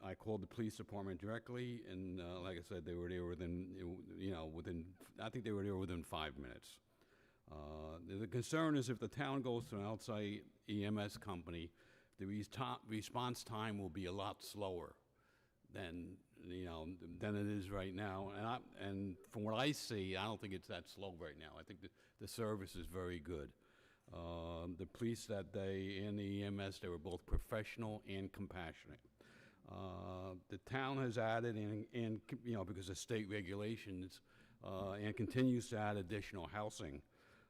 I called the police department directly, and like I said, they were there within, I think they were there within 5 minutes. The concern is if the town goes to an outside EMS company, the response time will be a lot slower than it is right now. And from what I see, I don't think it's that slow right now. I think the service is very good. The police that day and the EMS, they were both professional and compassionate. The town has added, and because of state regulations, and continues to add additional housing.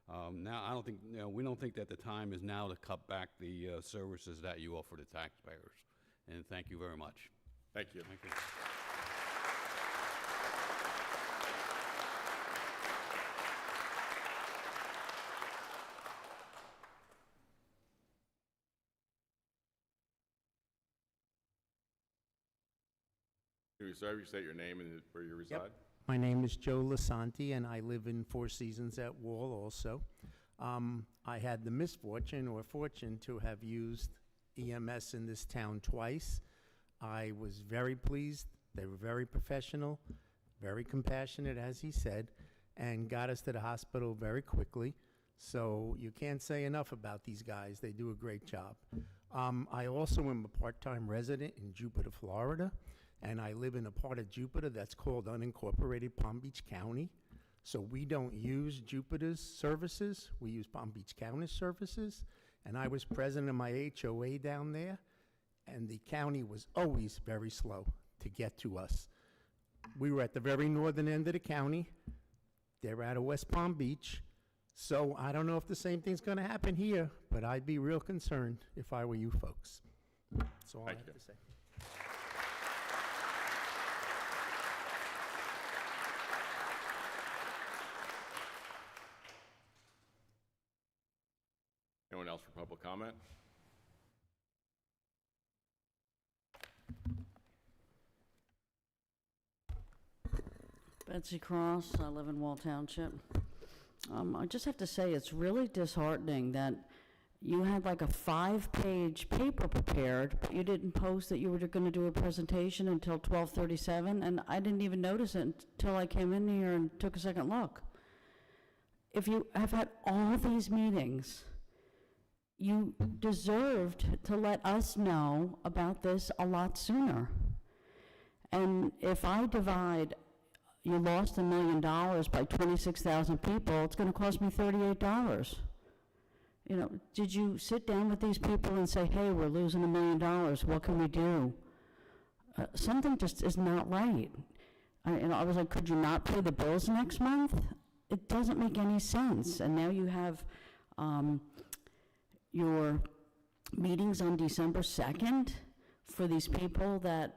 Now, we don't think that the time is now to cut back the services that you offer to taxpayers. And thank you very much. Thank you. Thank you. Do you, sir, you state your name and where you reside? My name is Joe Lasanti, and I live in Four Seasons at Wall also. I had the misfortune or fortune to have used EMS in this town twice. I was very pleased. They were very professional, very compassionate, as he said, and got us to the hospital very quickly. So you can't say enough about these guys. They do a great job. I also am a part-time resident in Jupiter, Florida, and I live in a part of Jupiter that's called unincorporated Palm Beach County. So we don't use Jupiter's services. We use Palm Beach County's services. And I was president of my HOA down there, and the county was always very slow to get to us. We were at the very northern end of the county. They're out of West Palm Beach. So I don't know if the same thing's going to happen here, but I'd be real concerned if I were you folks. That's all I have to say. Anyone else for public comment? Betsy Cross, I live in Wall Township. I just have to say, it's really disheartening that you had like a 5-page paper prepared, but you didn't post that you were going to do a presentation until 12:37, and I didn't even notice it until I came in here and took a second look. If you have had all these meetings, you deserved to let us know about this a lot sooner. And if I divide, you lost $1 million by 26,000 people, it's going to cost me $38. You know, did you sit down with these people and say, hey, we're losing $1 million, what can we do? something just is not right. I was like, could you not pay the bills next month? It doesn't make any sense. And now you have your meetings on December 2nd for these people that,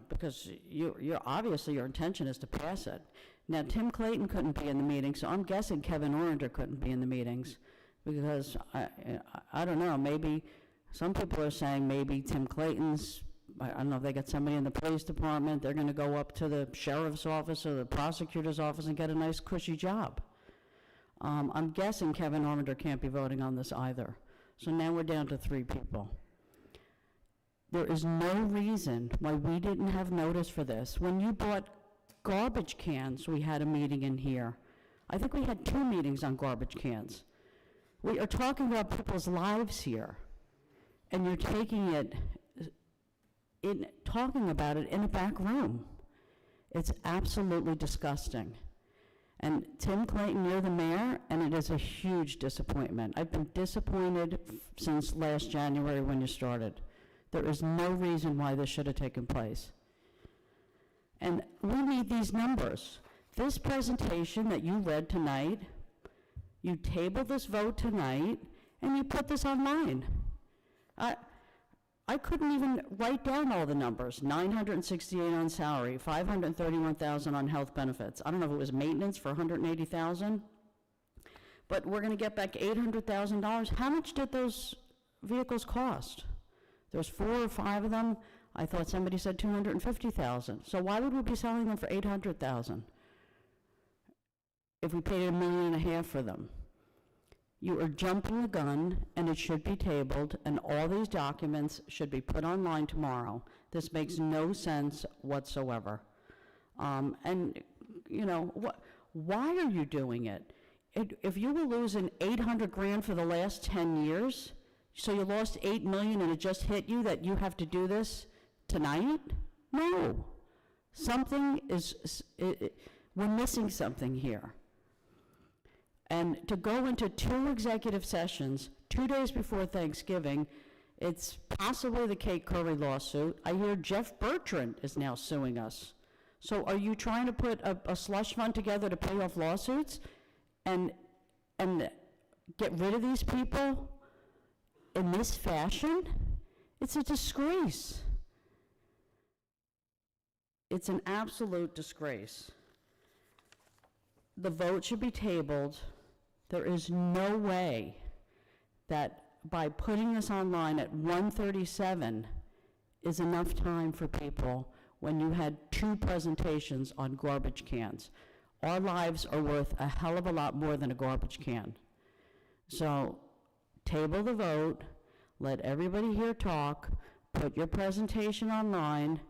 because you're obviously your intention is to pass it. Now, Tim Clayton couldn't be in the meeting, so I'm guessing Kevin Oringer couldn't be in the meetings because I don't know, maybe some people are saying maybe Tim Clayton's, I don't know if they got somebody in the police department, they're going to go up to the sheriff's office or the prosecutor's office and get a nice cushy job. I'm guessing Kevin Oringer can't be voting on this either. So now we're down to 3 people. There is no reason why we didn't have notice for this. When you bought garbage cans, we had a meeting in here. I think we had 2 meetings on garbage cans. We are talking about people's lives here, and you're taking it, talking about it in a back room. It's absolutely disgusting. And Tim Clayton, you're the mayor, and it is a huge disappointment. I've been disappointed since last January when you started. There is no reason why this should have taken place. And we need these numbers. This presentation that you read tonight, you table this vote tonight, and you put this online. I couldn't even write down all the numbers. 968 on salary, 531,000 on health benefits. I don't know if it was maintenance for 180,000, but we're going to get back $800,000. How much did those vehicles cost? There's 4 or 5 of them. I thought somebody said 250,000. So why would we be selling them for 800,000 if we paid $1.5 million for them? You are jumping the gun, and it should be tabled, and all these documents should be put online tomorrow. This makes no sense whatsoever. And, why are you doing it? If you were losing $800,000 for the last 10 years, so you lost $8 million and it just hit you that you have to do this tonight? No. Something we're missing something here. And to go into 2 executive sessions 2 days before Thanksgiving, it's possibly the Kate Curry lawsuit. I hear Jeff Bertrand is now suing us. So are you trying to put a slush fund together to pay off lawsuits and get rid of these people in this fashion? It's a disgrace. It's an absolute disgrace. The vote should be tabled. There is no way that by putting this online at 1:37 is enough time for people when you had 2 presentations on garbage cans. Our lives are worth a hell of a lot more than a garbage can. So table the vote, let everybody here talk, put your presentation online,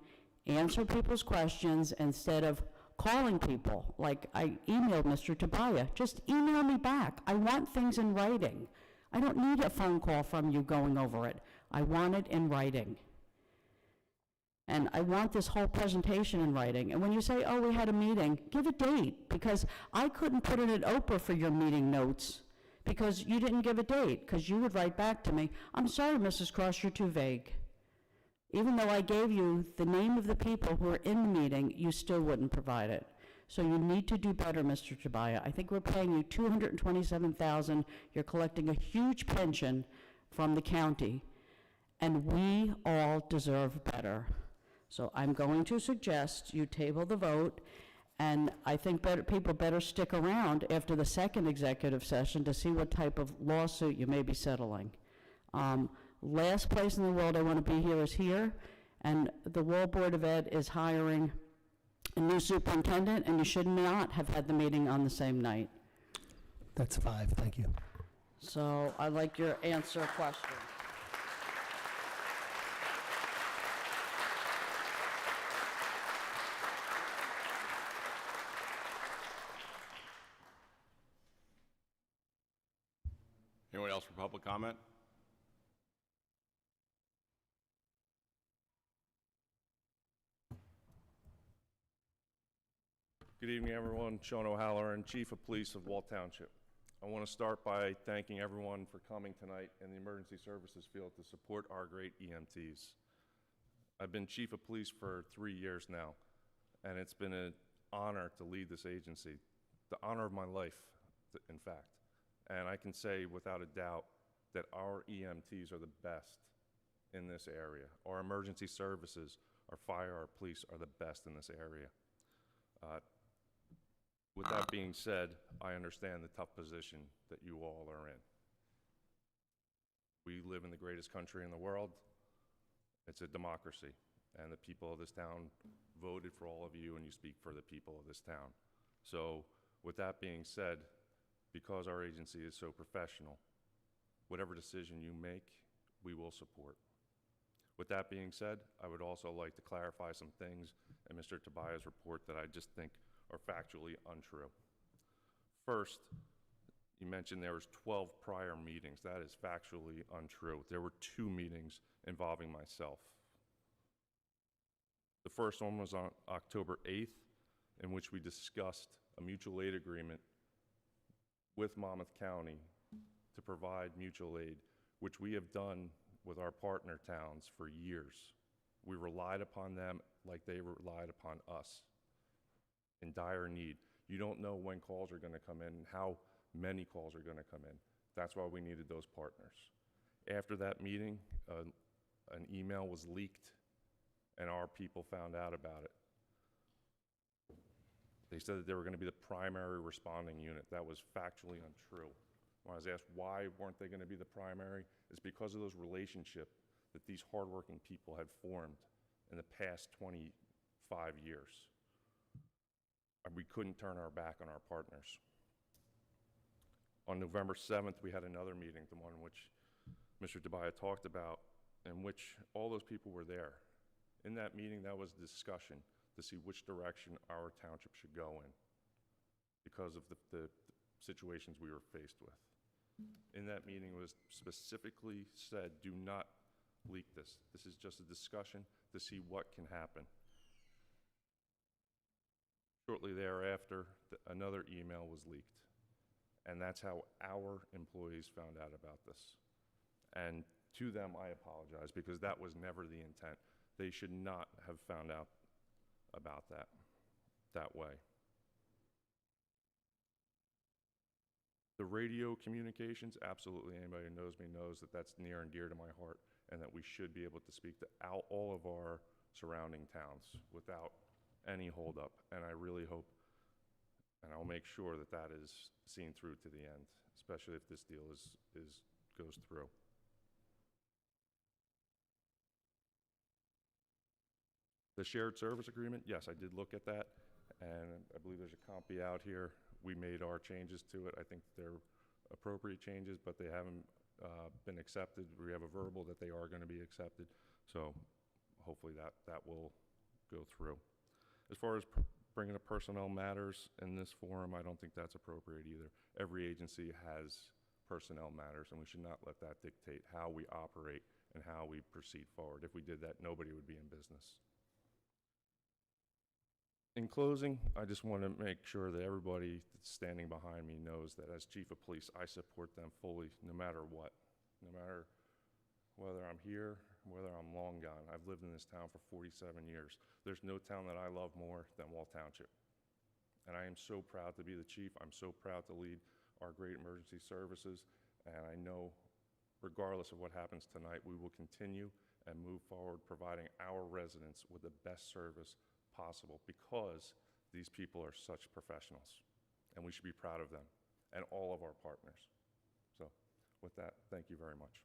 answer people's questions instead of calling people. Like I emailed Mr. Tobias, just email me back. I want things in writing. I don't need a phone call from you going over it. I want it in writing. And I want this whole presentation in writing. And when you say, oh, we had a meeting, give a date, because I couldn't put it at Oprah for your meeting notes because you didn't give a date, because you would write back to me, I'm sorry, Mrs. Cross, you're too vague. Even though I gave you the name of the people who were in the meeting, you still wouldn't provide it. So you need to do better, Mr. Tobias. I think we're paying you $227,000. You're collecting a huge pension from the county, and we all deserve better. So I'm going to suggest you table the vote, and I think people better stick around after the 2nd executive session to see what type of lawsuit you may be settling. Last place in the world I want to be here is here, and the Wall Board of Ed is hiring a new superintendent, and you should not have had the meeting on the same night. That's 5, thank you. So I'd like your answer question. Anyone else for public comment? Good evening, everyone. Sean O'Halloran, Chief of Police of Wall Township. I want to start by thanking everyone for coming tonight in the emergency services field to support our great EMTs. I've been chief of police for 3 years now, and it's been an honor to lead this agency, the honor of my life, in fact. And I can say without a doubt that our EMTs are the best in this area. Our emergency services, our fire, our police are the best in this area. With that being said, I understand the tough position that you all are in. We live in the greatest country in the world. It's a democracy, and the people of this town voted for all of you, and you speak for the people of this town. So with that being said, because our agency is so professional, whatever decision you make, we will support. With that being said, I would also like to clarify some things in Mr. Tobias' report that I just think are factually untrue. First, you mentioned there was 12 prior meetings. That is factually untrue. There were 2 meetings involving myself. The first one was on October 8th, in which we discussed a mutual aid agreement with Monmouth County to provide mutual aid, which we have done with our partner towns for years. We relied upon them like they relied upon us in dire need. You don't know when calls are going to come in and how many calls are going to come in. That's why we needed those partners. After that meeting, an email was leaked, and our people found out about it. They said that they were going to be the primary responding unit. That was factually untrue. When I was asked why weren't they going to be the primary, it's because of those relationships that these hardworking people had formed in the past 25 years. And we couldn't turn our back on our partners. On November 7th, we had another meeting, the one in which Mr. Tobias talked about, in which all those people were there. In that meeting, that was discussion to see which direction our township should go in because of the situations we were faced with. In that meeting, it was specifically said, do not leak this. This is just a discussion to see what can happen. Shortly thereafter, another email was leaked. And that's how our employees found out about this. And to them, I apologize, because that was never the intent. They should not have found out about that way. The radio communications, absolutely anybody who knows me knows that that's near and dear to my heart, and that we should be able to speak to all of our surrounding towns without any holdup. And I really hope, and I'll make sure that that is seen through to the end, especially if this deal goes through. The shared service agreement, yes, I did look at that, and I believe there's a copy out here. We made our changes to it. I think they're appropriate changes, but they haven't been accepted. We have a verbal that they are going to be accepted, so hopefully that will go through. As far as bringing up personnel matters in this forum, I don't think that's appropriate either. Every agency has personnel matters, and we should not let that dictate how we operate and how we proceed forward. If we did that, nobody would be in business. In closing, I just want to make sure that everybody that's standing behind me knows that as chief of police, I support them fully, no matter what. No matter whether I'm here, whether I'm long gone. I've lived in this town for 47 years. There's no town that I love more than Wall Township. And I am so proud to be the chief. I'm so proud to lead our great emergency services. And I know, regardless of what happens tonight, we will continue and move forward providing our residents with the best service possible, because these people are such professionals, and we should be proud of them and all of our partners. So with that, thank you very much.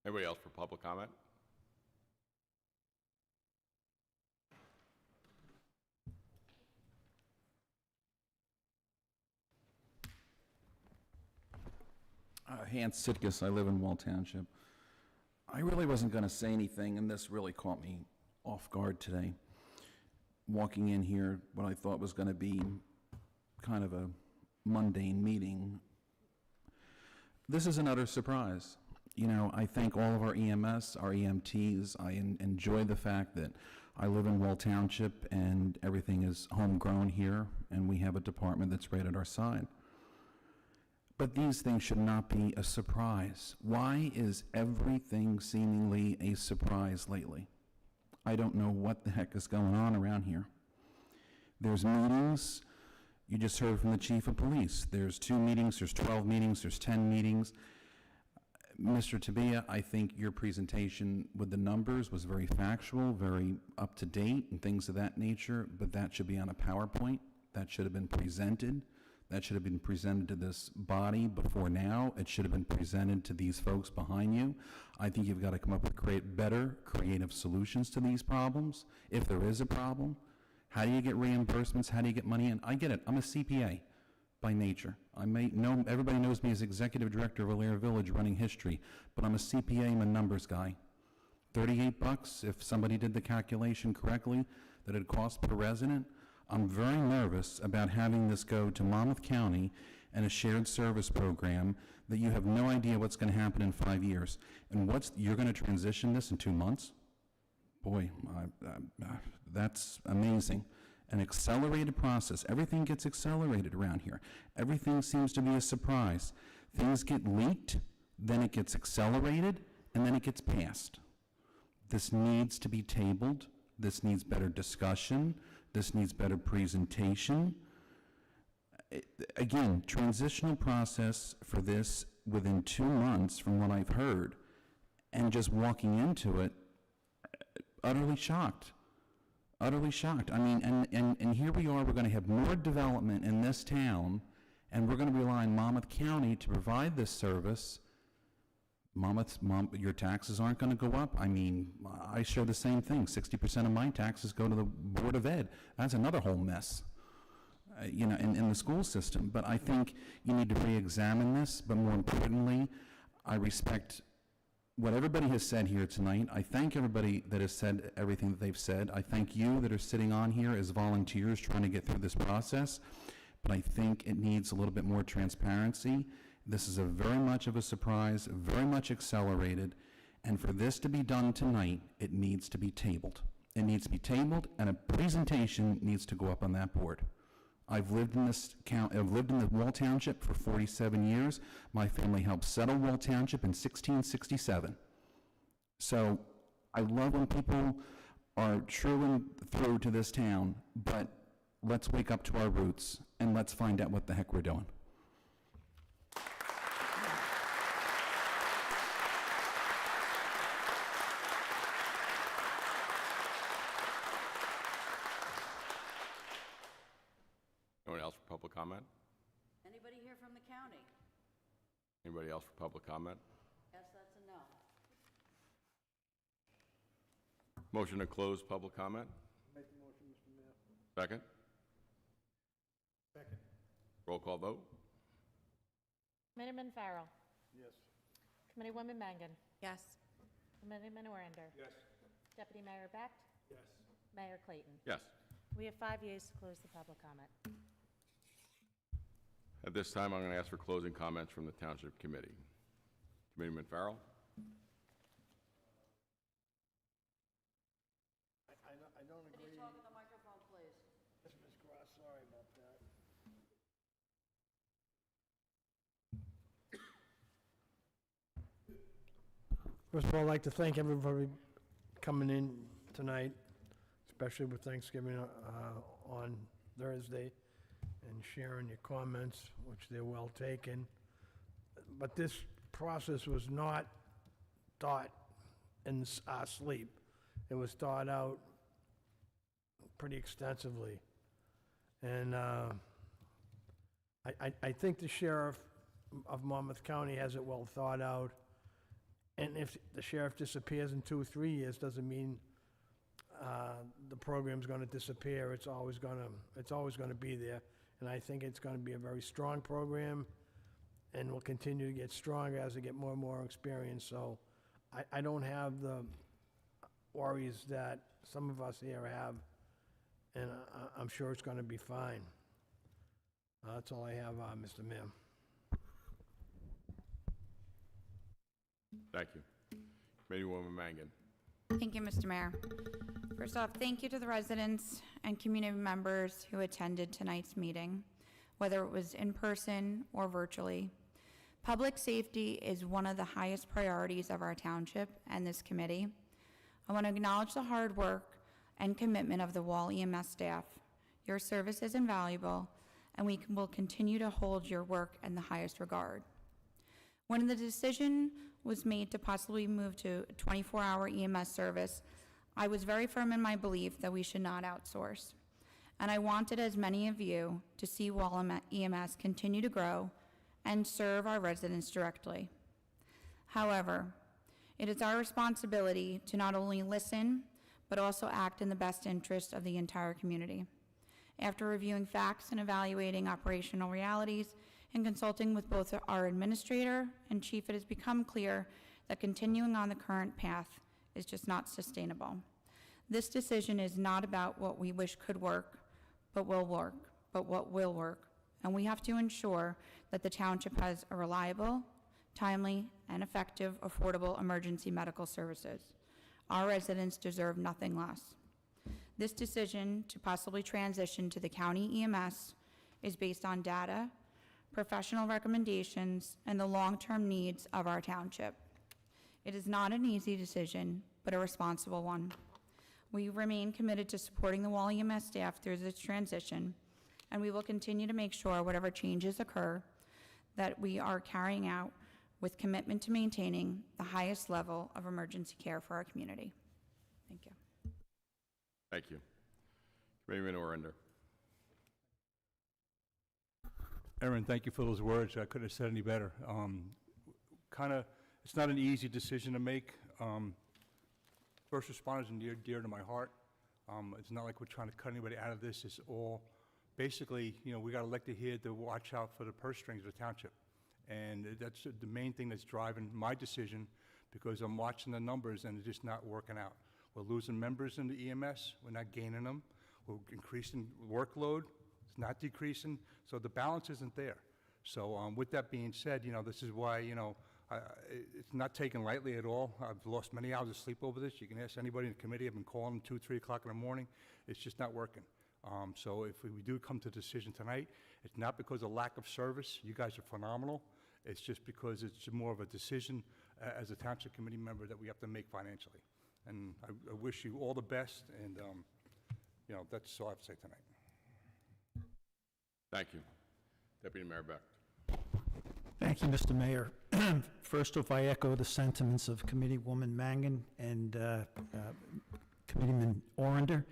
Anybody else for public comment? Hans Sitkus, I live in Wall Township. I really wasn't going to say anything, and this really caught me off guard today. Walking in here, what I thought was going to be kind of a mundane meeting, this is an utter surprise. You know, I thank all of our EMS, our EMTs. I enjoy the fact that I live in Wall Township and everything is homegrown here, and we have a department that's right at our side. But these things should not be a surprise. Why is everything seemingly a surprise lately? I don't know what the heck is going on around here. There's meetings. You just heard from the chief of police. There's 2 meetings, there's 12 meetings, there's 10 meetings. Mr. Tabia, I think your presentation with the numbers was very factual, very up to date and things of that nature, but that should be on a PowerPoint. That should have been presented. That should have been presented to this body before now. It should have been presented to these folks behind you. I think you've got to come up with better creative solutions to these problems. If there is a problem, how do you get reimbursements? How do you get money in? I get it. I'm a CPA by nature. Everybody knows me as executive director of Elair Village running history, but I'm a CPA, I'm a numbers guy. $38, if somebody did the calculation correctly, that it costs per resident. I'm very nervous about having this go to Monmouth County and a shared service program that you have no idea what's going to happen in 5 years. And you're going to transition this in 2 months? Boy, that's amazing. An accelerated process. Everything gets accelerated around here. Everything seems to be a surprise. Things get leaked, then it gets accelerated, and then it gets passed. This needs to be tabled. This needs better discussion. This needs better presentation. Again, transitional process for this within 2 months from what I've heard, and just walking into it, utterly shocked. Utterly shocked. I mean, and here we are, we're going to have more development in this town, and we're going to rely on Monmouth County to provide this service. Your taxes aren't going to go up. I mean, I show the same thing. 60% of my taxes go to the Board of Ed. That's another whole mess, in the school system. But I think you need to re-examine this, but more importantly, I respect what everybody has said here tonight. I thank everybody that has said everything that they've said. I thank you that are sitting on here as volunteers trying to get through this process. But I think it needs a little bit more transparency. This is very much of a surprise, very much accelerated. And for this to be done tonight, it needs to be tabled. It needs to be tabled, and a presentation needs to go up on that board. I've lived in the Wall Township for 47 years. My family helped settle Wall Township in 1667. So I love when people are true and through to this town, but let's wake up to our roots and let's find out what the heck we're doing. Anyone else for public comment? Anybody here from the county? Anybody else for public comment? Yes, that's a no. Motion to close public comment? Make the motion, Mr. Mayor. Second? Second. Roll call vote? Committeeman Farrell. Yes. Committeewoman Mangan. Yes. Committeeman Orander. Yes. Deputy Mayor Becht. Yes. Mayor Clayton. Yes. We have 5 yeas to close the public comment. At this time, I'm going to ask for closing comments from the Township Committee. Committeeman Farrell? I don't agree. Can you talk in the microphone, please? Yes, Ms. Cross, sorry about that. First of all, I'd like to thank everybody coming in tonight, especially with Thanksgiving on Thursday, and sharing your comments, which they're well taken. But this process was not thought in our sleep. It was thought out pretty extensively. And I think the sheriff of Monmouth County has it well thought out. And if the sheriff disappears in 2 or 3 years, doesn't mean the program's going to disappear. It's always going to be there. And I think it's going to be a very strong program, and will continue to get stronger as they get more and more experience. So I don't have the worries that some of us here have, and I'm sure it's going to be fine. That's all I have, Mr. Mayor. Thank you. Committeewoman Mangan. Thank you, Mr. Mayor. First off, thank you to the residents and community members who attended tonight's meeting, whether it was in person or virtually. Public safety is one of the highest priorities of our township and this committee. I want to acknowledge the hard work and commitment of the Wall EMS staff. Your service is invaluable, and we will continue to hold your work in the highest regard. When the decision was made to possibly move to a 24-hour EMS service, I was very firm in my belief that we should not outsource. And I wanted as many of you to see Wall EMS continue to grow and serve our residents directly. However, it is our responsibility to not only listen, but also act in the best interest of the entire community. After reviewing facts and evaluating operational realities and consulting with both our administrator and chief, it has become clear that continuing on the current path is just not sustainable. This decision is not about what we wish could work, but what will work. And we have to ensure that the township has a reliable, timely, and effective, affordable emergency medical services. Our residents deserve nothing less. This decision to possibly transition to the county EMS is based on data, professional recommendations, and the long-term needs of our township. It is not an easy decision, but a responsible one. We remain committed to supporting the Wall EMS staff through this transition, and we will continue to make sure whatever changes occur that we are carrying out with commitment to maintaining the highest level of emergency care for our community. Thank you. Thank you. Committeeman Orender. Aaron, thank you for those words. I couldn't have said any better. It's not an easy decision to make. First responders are dear to my heart. It's not like we're trying to cut anybody out of this. It's all, basically, we got elected here to watch out for the purse strings of the township. And that's the main thing that's driving my decision, because I'm watching the numbers and it's just not working out. We're losing members in the EMS. We're not gaining them. We're increasing workload. It's not decreasing. So the balance isn't there. So with that being said, this is why, it's not taken lightly at all. I've lost many hours of sleep over this. You can ask anybody in the committee. I've been calling them 2, 3 o'clock in the morning. It's just not working. So if we do come to a decision tonight, it's not because of lack of service. You guys are phenomenal. It's just because it's more of a decision as a township committee member that we have to make financially. And I wish you all the best, and that's all I have to say tonight. Thank you. Deputy Mayor Beck. Thank you, Mr. Mayor. First off, I echo the sentiments of Committeewoman Mangan and Committeeman Orender.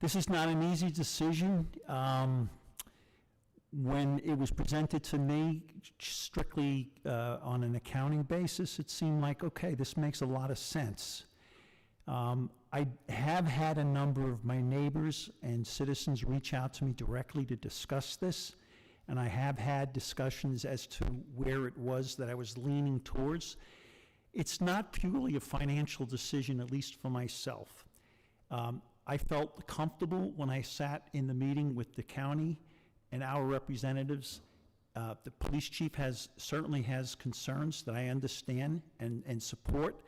This is not an easy decision. When it was presented to me strictly on an accounting basis, it seemed like, okay, this makes a lot of sense. I have had a number of my neighbors and citizens reach out to me directly to discuss this, and I have had discussions as to where it was that I was leaning towards. It's not purely a financial decision, at least for myself. I felt comfortable when I sat in the meeting with the county and our representatives. The police chief certainly has concerns that I understand and support.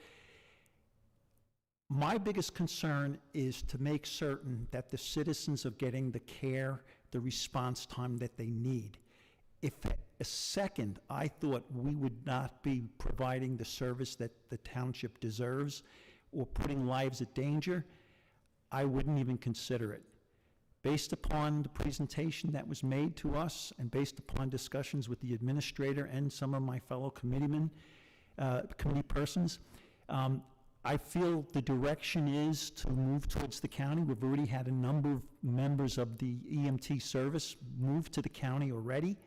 My biggest concern is to make certain that the citizens are getting the care, the response time that they need. If a second I thought we would not be providing the service that the township deserves or putting lives at danger, I wouldn't even consider it. Based upon the presentation that was made to us and based upon discussions with the administrator and some of my fellow committee persons, I feel the direction is to move towards the county. We've already had a number of members of the EMT service move to the county already.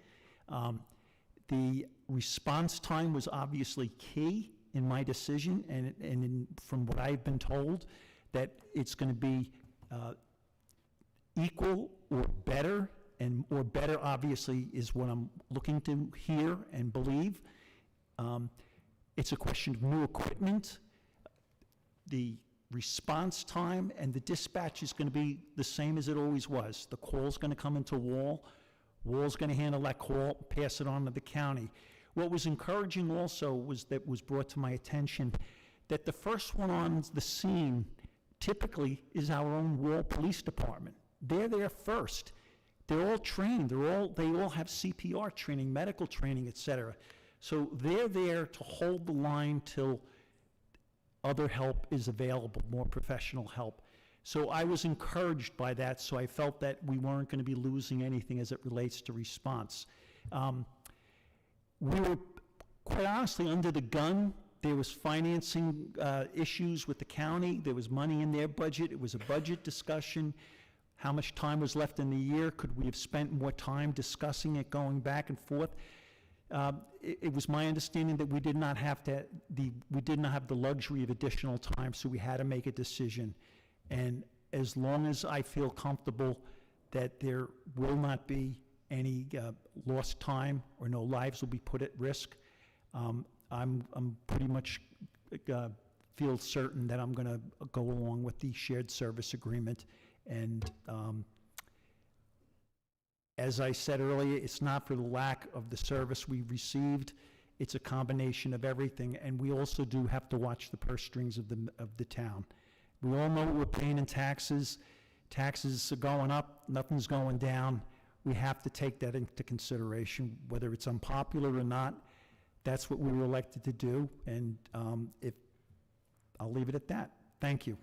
The response time was obviously key in my decision, and from what I've been told, that it's going to be equal or better, or better obviously is what I'm looking to hear and believe. It's a question of new equipment. The response time and the dispatch is going to be the same as it always was. The call's going to come into Wall's going to handle that call, pass it on to the county. What was encouraging also was brought to my attention that the first one on the scene typically is our own Wall Police Department. They're there first. They're all trained. They all have CPR training, medical training, et cetera. So they're there to hold the line till other help is available, more professional help. So I was encouraged by that, so I felt that we weren't going to be losing anything as it relates to response. We were, quite honestly, under the gun. There was financing issues with the county. There was money in their budget. It was a budget discussion. How much time was left in the year? Could we have spent more time discussing it, going back and forth? It was my understanding that we did not have the luxury of additional time, so we had to make a decision. And as long as I feel comfortable that there will not be any lost time or no lives will be put at risk, I'm pretty much feel certain that I'm going to go along with the shared service agreement. And as I said earlier, it's not for the lack of the service we've received. It's a combination of everything, and we also do have to watch the purse strings of the town. We all know what we're paying in taxes. Taxes are going up, nothing's going down. We have to take that into consideration, whether it's unpopular or not. That's what we were elected to do, and I'll leave it at that. Thank you.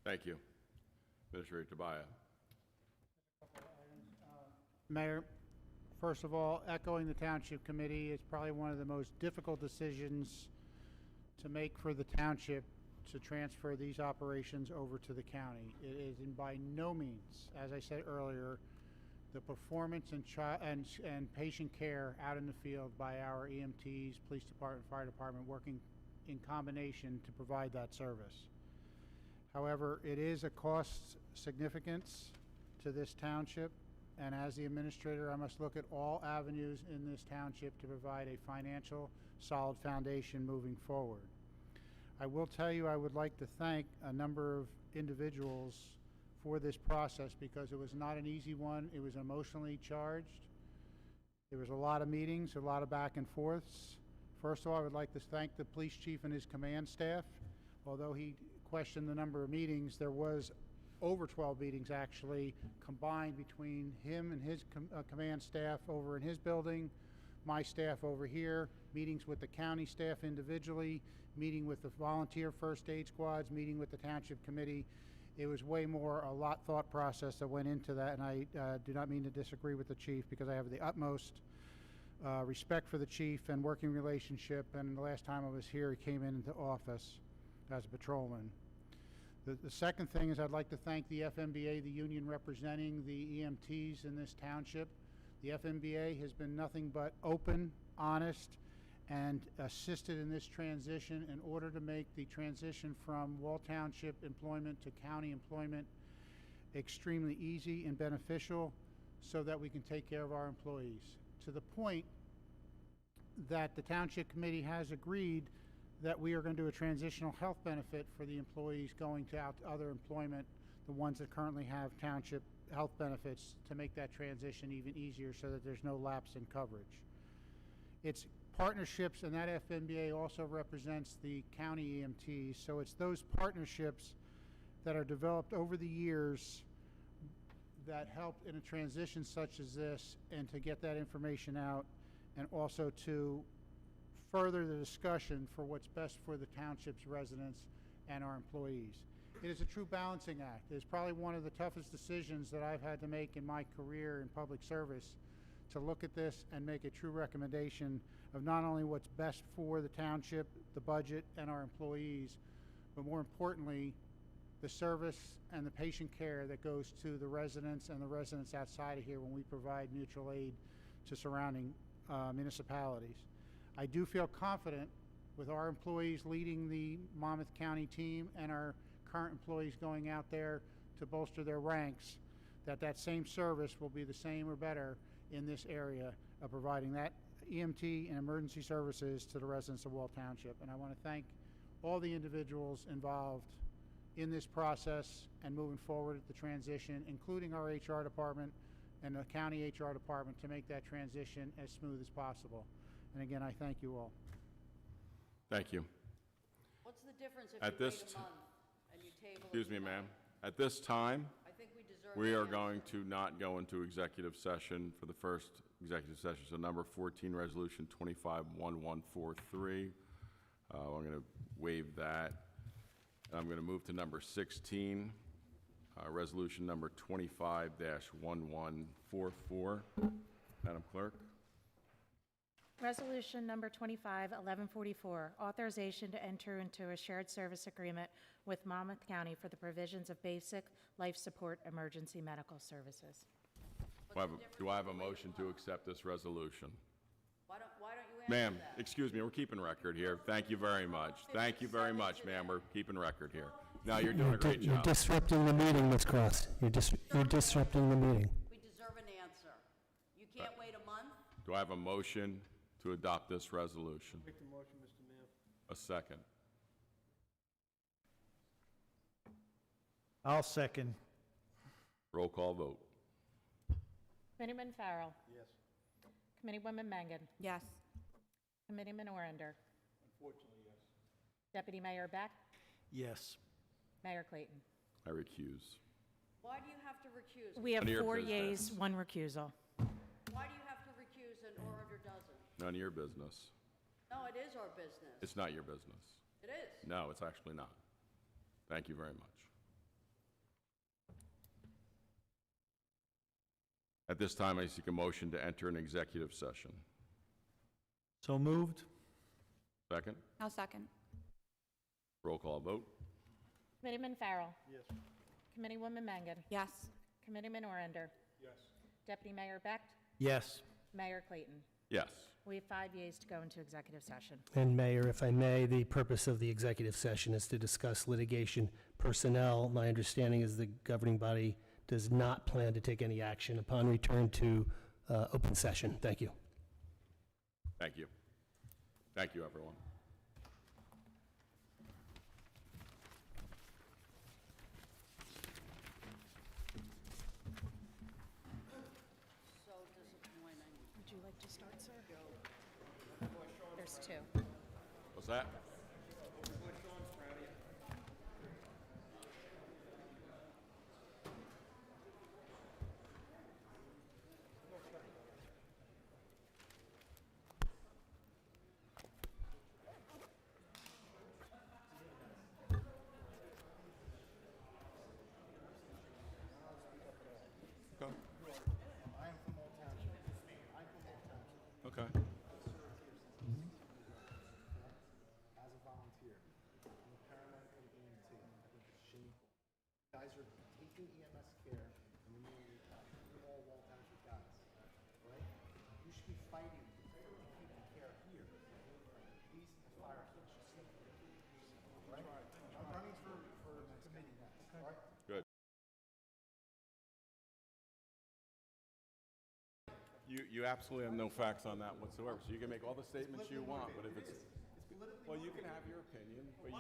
Thank you. Administrator Tobias. Mayor, first of all, echoing the Township Committee, it's probably one of the most difficult decisions to make for the Township to transfer these operations over to the county. It is by no means, as I said earlier, the performance and patient care out in the field by our EMTs, police department, fire department, working in combination to provide that service. However, it is a cost significance to this township, and as the administrator, I must look at all avenues in this township to provide a financial solid foundation moving forward. I will tell you, I would like to thank a number of individuals for this process, because it was not an easy one. It was emotionally charged. There was a lot of meetings, a lot of back and forths. First of all, I would like to thank the police chief and his command staff. Although he questioned the number of meetings, there was over 12 meetings actually combined between him and his command staff over in his building, my staff over here, meetings with the county staff individually, meeting with the volunteer first aid squads, meeting with the township committee. It was way more, a lot thought process that went into that, and I do not mean to disagree with the chief, because I have the utmost respect for the chief and working relationship, and the last time I was here, he came into office as a patrolman. The second thing is I'd like to thank the FMBA, the union representing the EMTs in this township. The FMBA has been nothing but open, honest, and assisted in this transition in order to make the transition from Wall Township employment to county employment extremely easy and beneficial, so that we can take care of our employees. To the point that the Township Committee has agreed that we are going to do a transitional health benefit for the employees going to other employment, the ones that currently have township health benefits, to make that transition even easier so that there's no lapse in coverage. It's partnerships, and that FMBA also represents the county EMTs, so it's those partnerships that are developed over the years that helped in a transition such as this, and to get that information out, and also to further the discussion for what's best for the township's residents and our employees. It is a true balancing act. It is probably one of the toughest decisions that I've had to make in my career in public service, to look at this and make a true recommendation of not only what's best for the township, the budget, and our employees, but more importantly, the service and the patient care that goes to the residents and the residents outside of here when we provide mutual aid to surrounding municipalities. I do feel confident with our employees leading the Monmouth County team and our current employees going out there to bolster their ranks, that that same service will be the same or better in this area of providing that EMT and emergency services to the residents of Wall Township. And I want to thank all the individuals involved in this process and moving forward at the transition, including our HR department and the county HR department, to make that transition as smooth as possible. And again, I thank you all. Thank you. What's the difference if At you this wait t- a month and you table it? Excuse me, for a ma'am. month? At this time, I think we deserve we an are answer. going to not go into executive session for the first executive session. So number 14, Resolution 251143. I'm going to waive that. And I'm going to move to number 16, Resolution number 25-1144. Madam Clerk? Resolution number 251144, authorization to enter into a shared service agreement with Monmouth County for the provisions of basic life support emergency medical services. Do I have a motion to accept this resolution? Why don't you answer Ma'am, that? excuse me, we're keeping record here. Thank you very much. Thank you very much, ma'am. We're keeping record here. No, you're doing a great You're job. disrupting the meeting, Ms. Cross. You're disrupting the meeting. We deserve an answer. You can't wait a month? Do I have a motion to adopt this resolution? Make the motion, Mr. Mayor. A second. I'll second. Roll call vote. Committeeman Farrell. Yes. Committeewoman Mangan. Yes. Committeeman Orander. Unfortunately, yes. Deputy Mayor Beck. Yes. Mayor Clayton. I recuse. Why do you have to recuse? We have None of your 4 business. yeas, 1 recusal. Why do you have to recuse and Orander doesn't? None of your business. No, it is our business. It's not your business. It is. No, it's actually not. Thank you very much. At this time, I seek a motion to enter an executive session. So moved? Second. I'll second. Roll call vote. Committeeman Farrell. Yes. Committeewoman Mangan. Yes. Committeeman Orander. Yes. Deputy Mayor Beck. Yes. Mayor Clayton. Yes. We have 5 yeas to go into executive session. And Mayor, if I may, the purpose of the executive session is to discuss litigation personnel. My understanding is the governing body does not plan to take any action upon return to open session. Thank you. Thank you. Thank you, everyone. So disappointing. Would you like to start, sir? There's 2. What's that? I am from Old Township. I'm from Old Township. Okay. As a volunteer, I'm a paramedic and EMT. I think it's shameful. You guys are taking EMS care and you're all Old Township guys, right? You should be fighting to keep the care here. Police and fire should see right? I'm running for the committee next, all right? Good. You absolutely have no facts on that whatsoever. So you can make all the statements you want, but if it's, well, you can have your opinion, but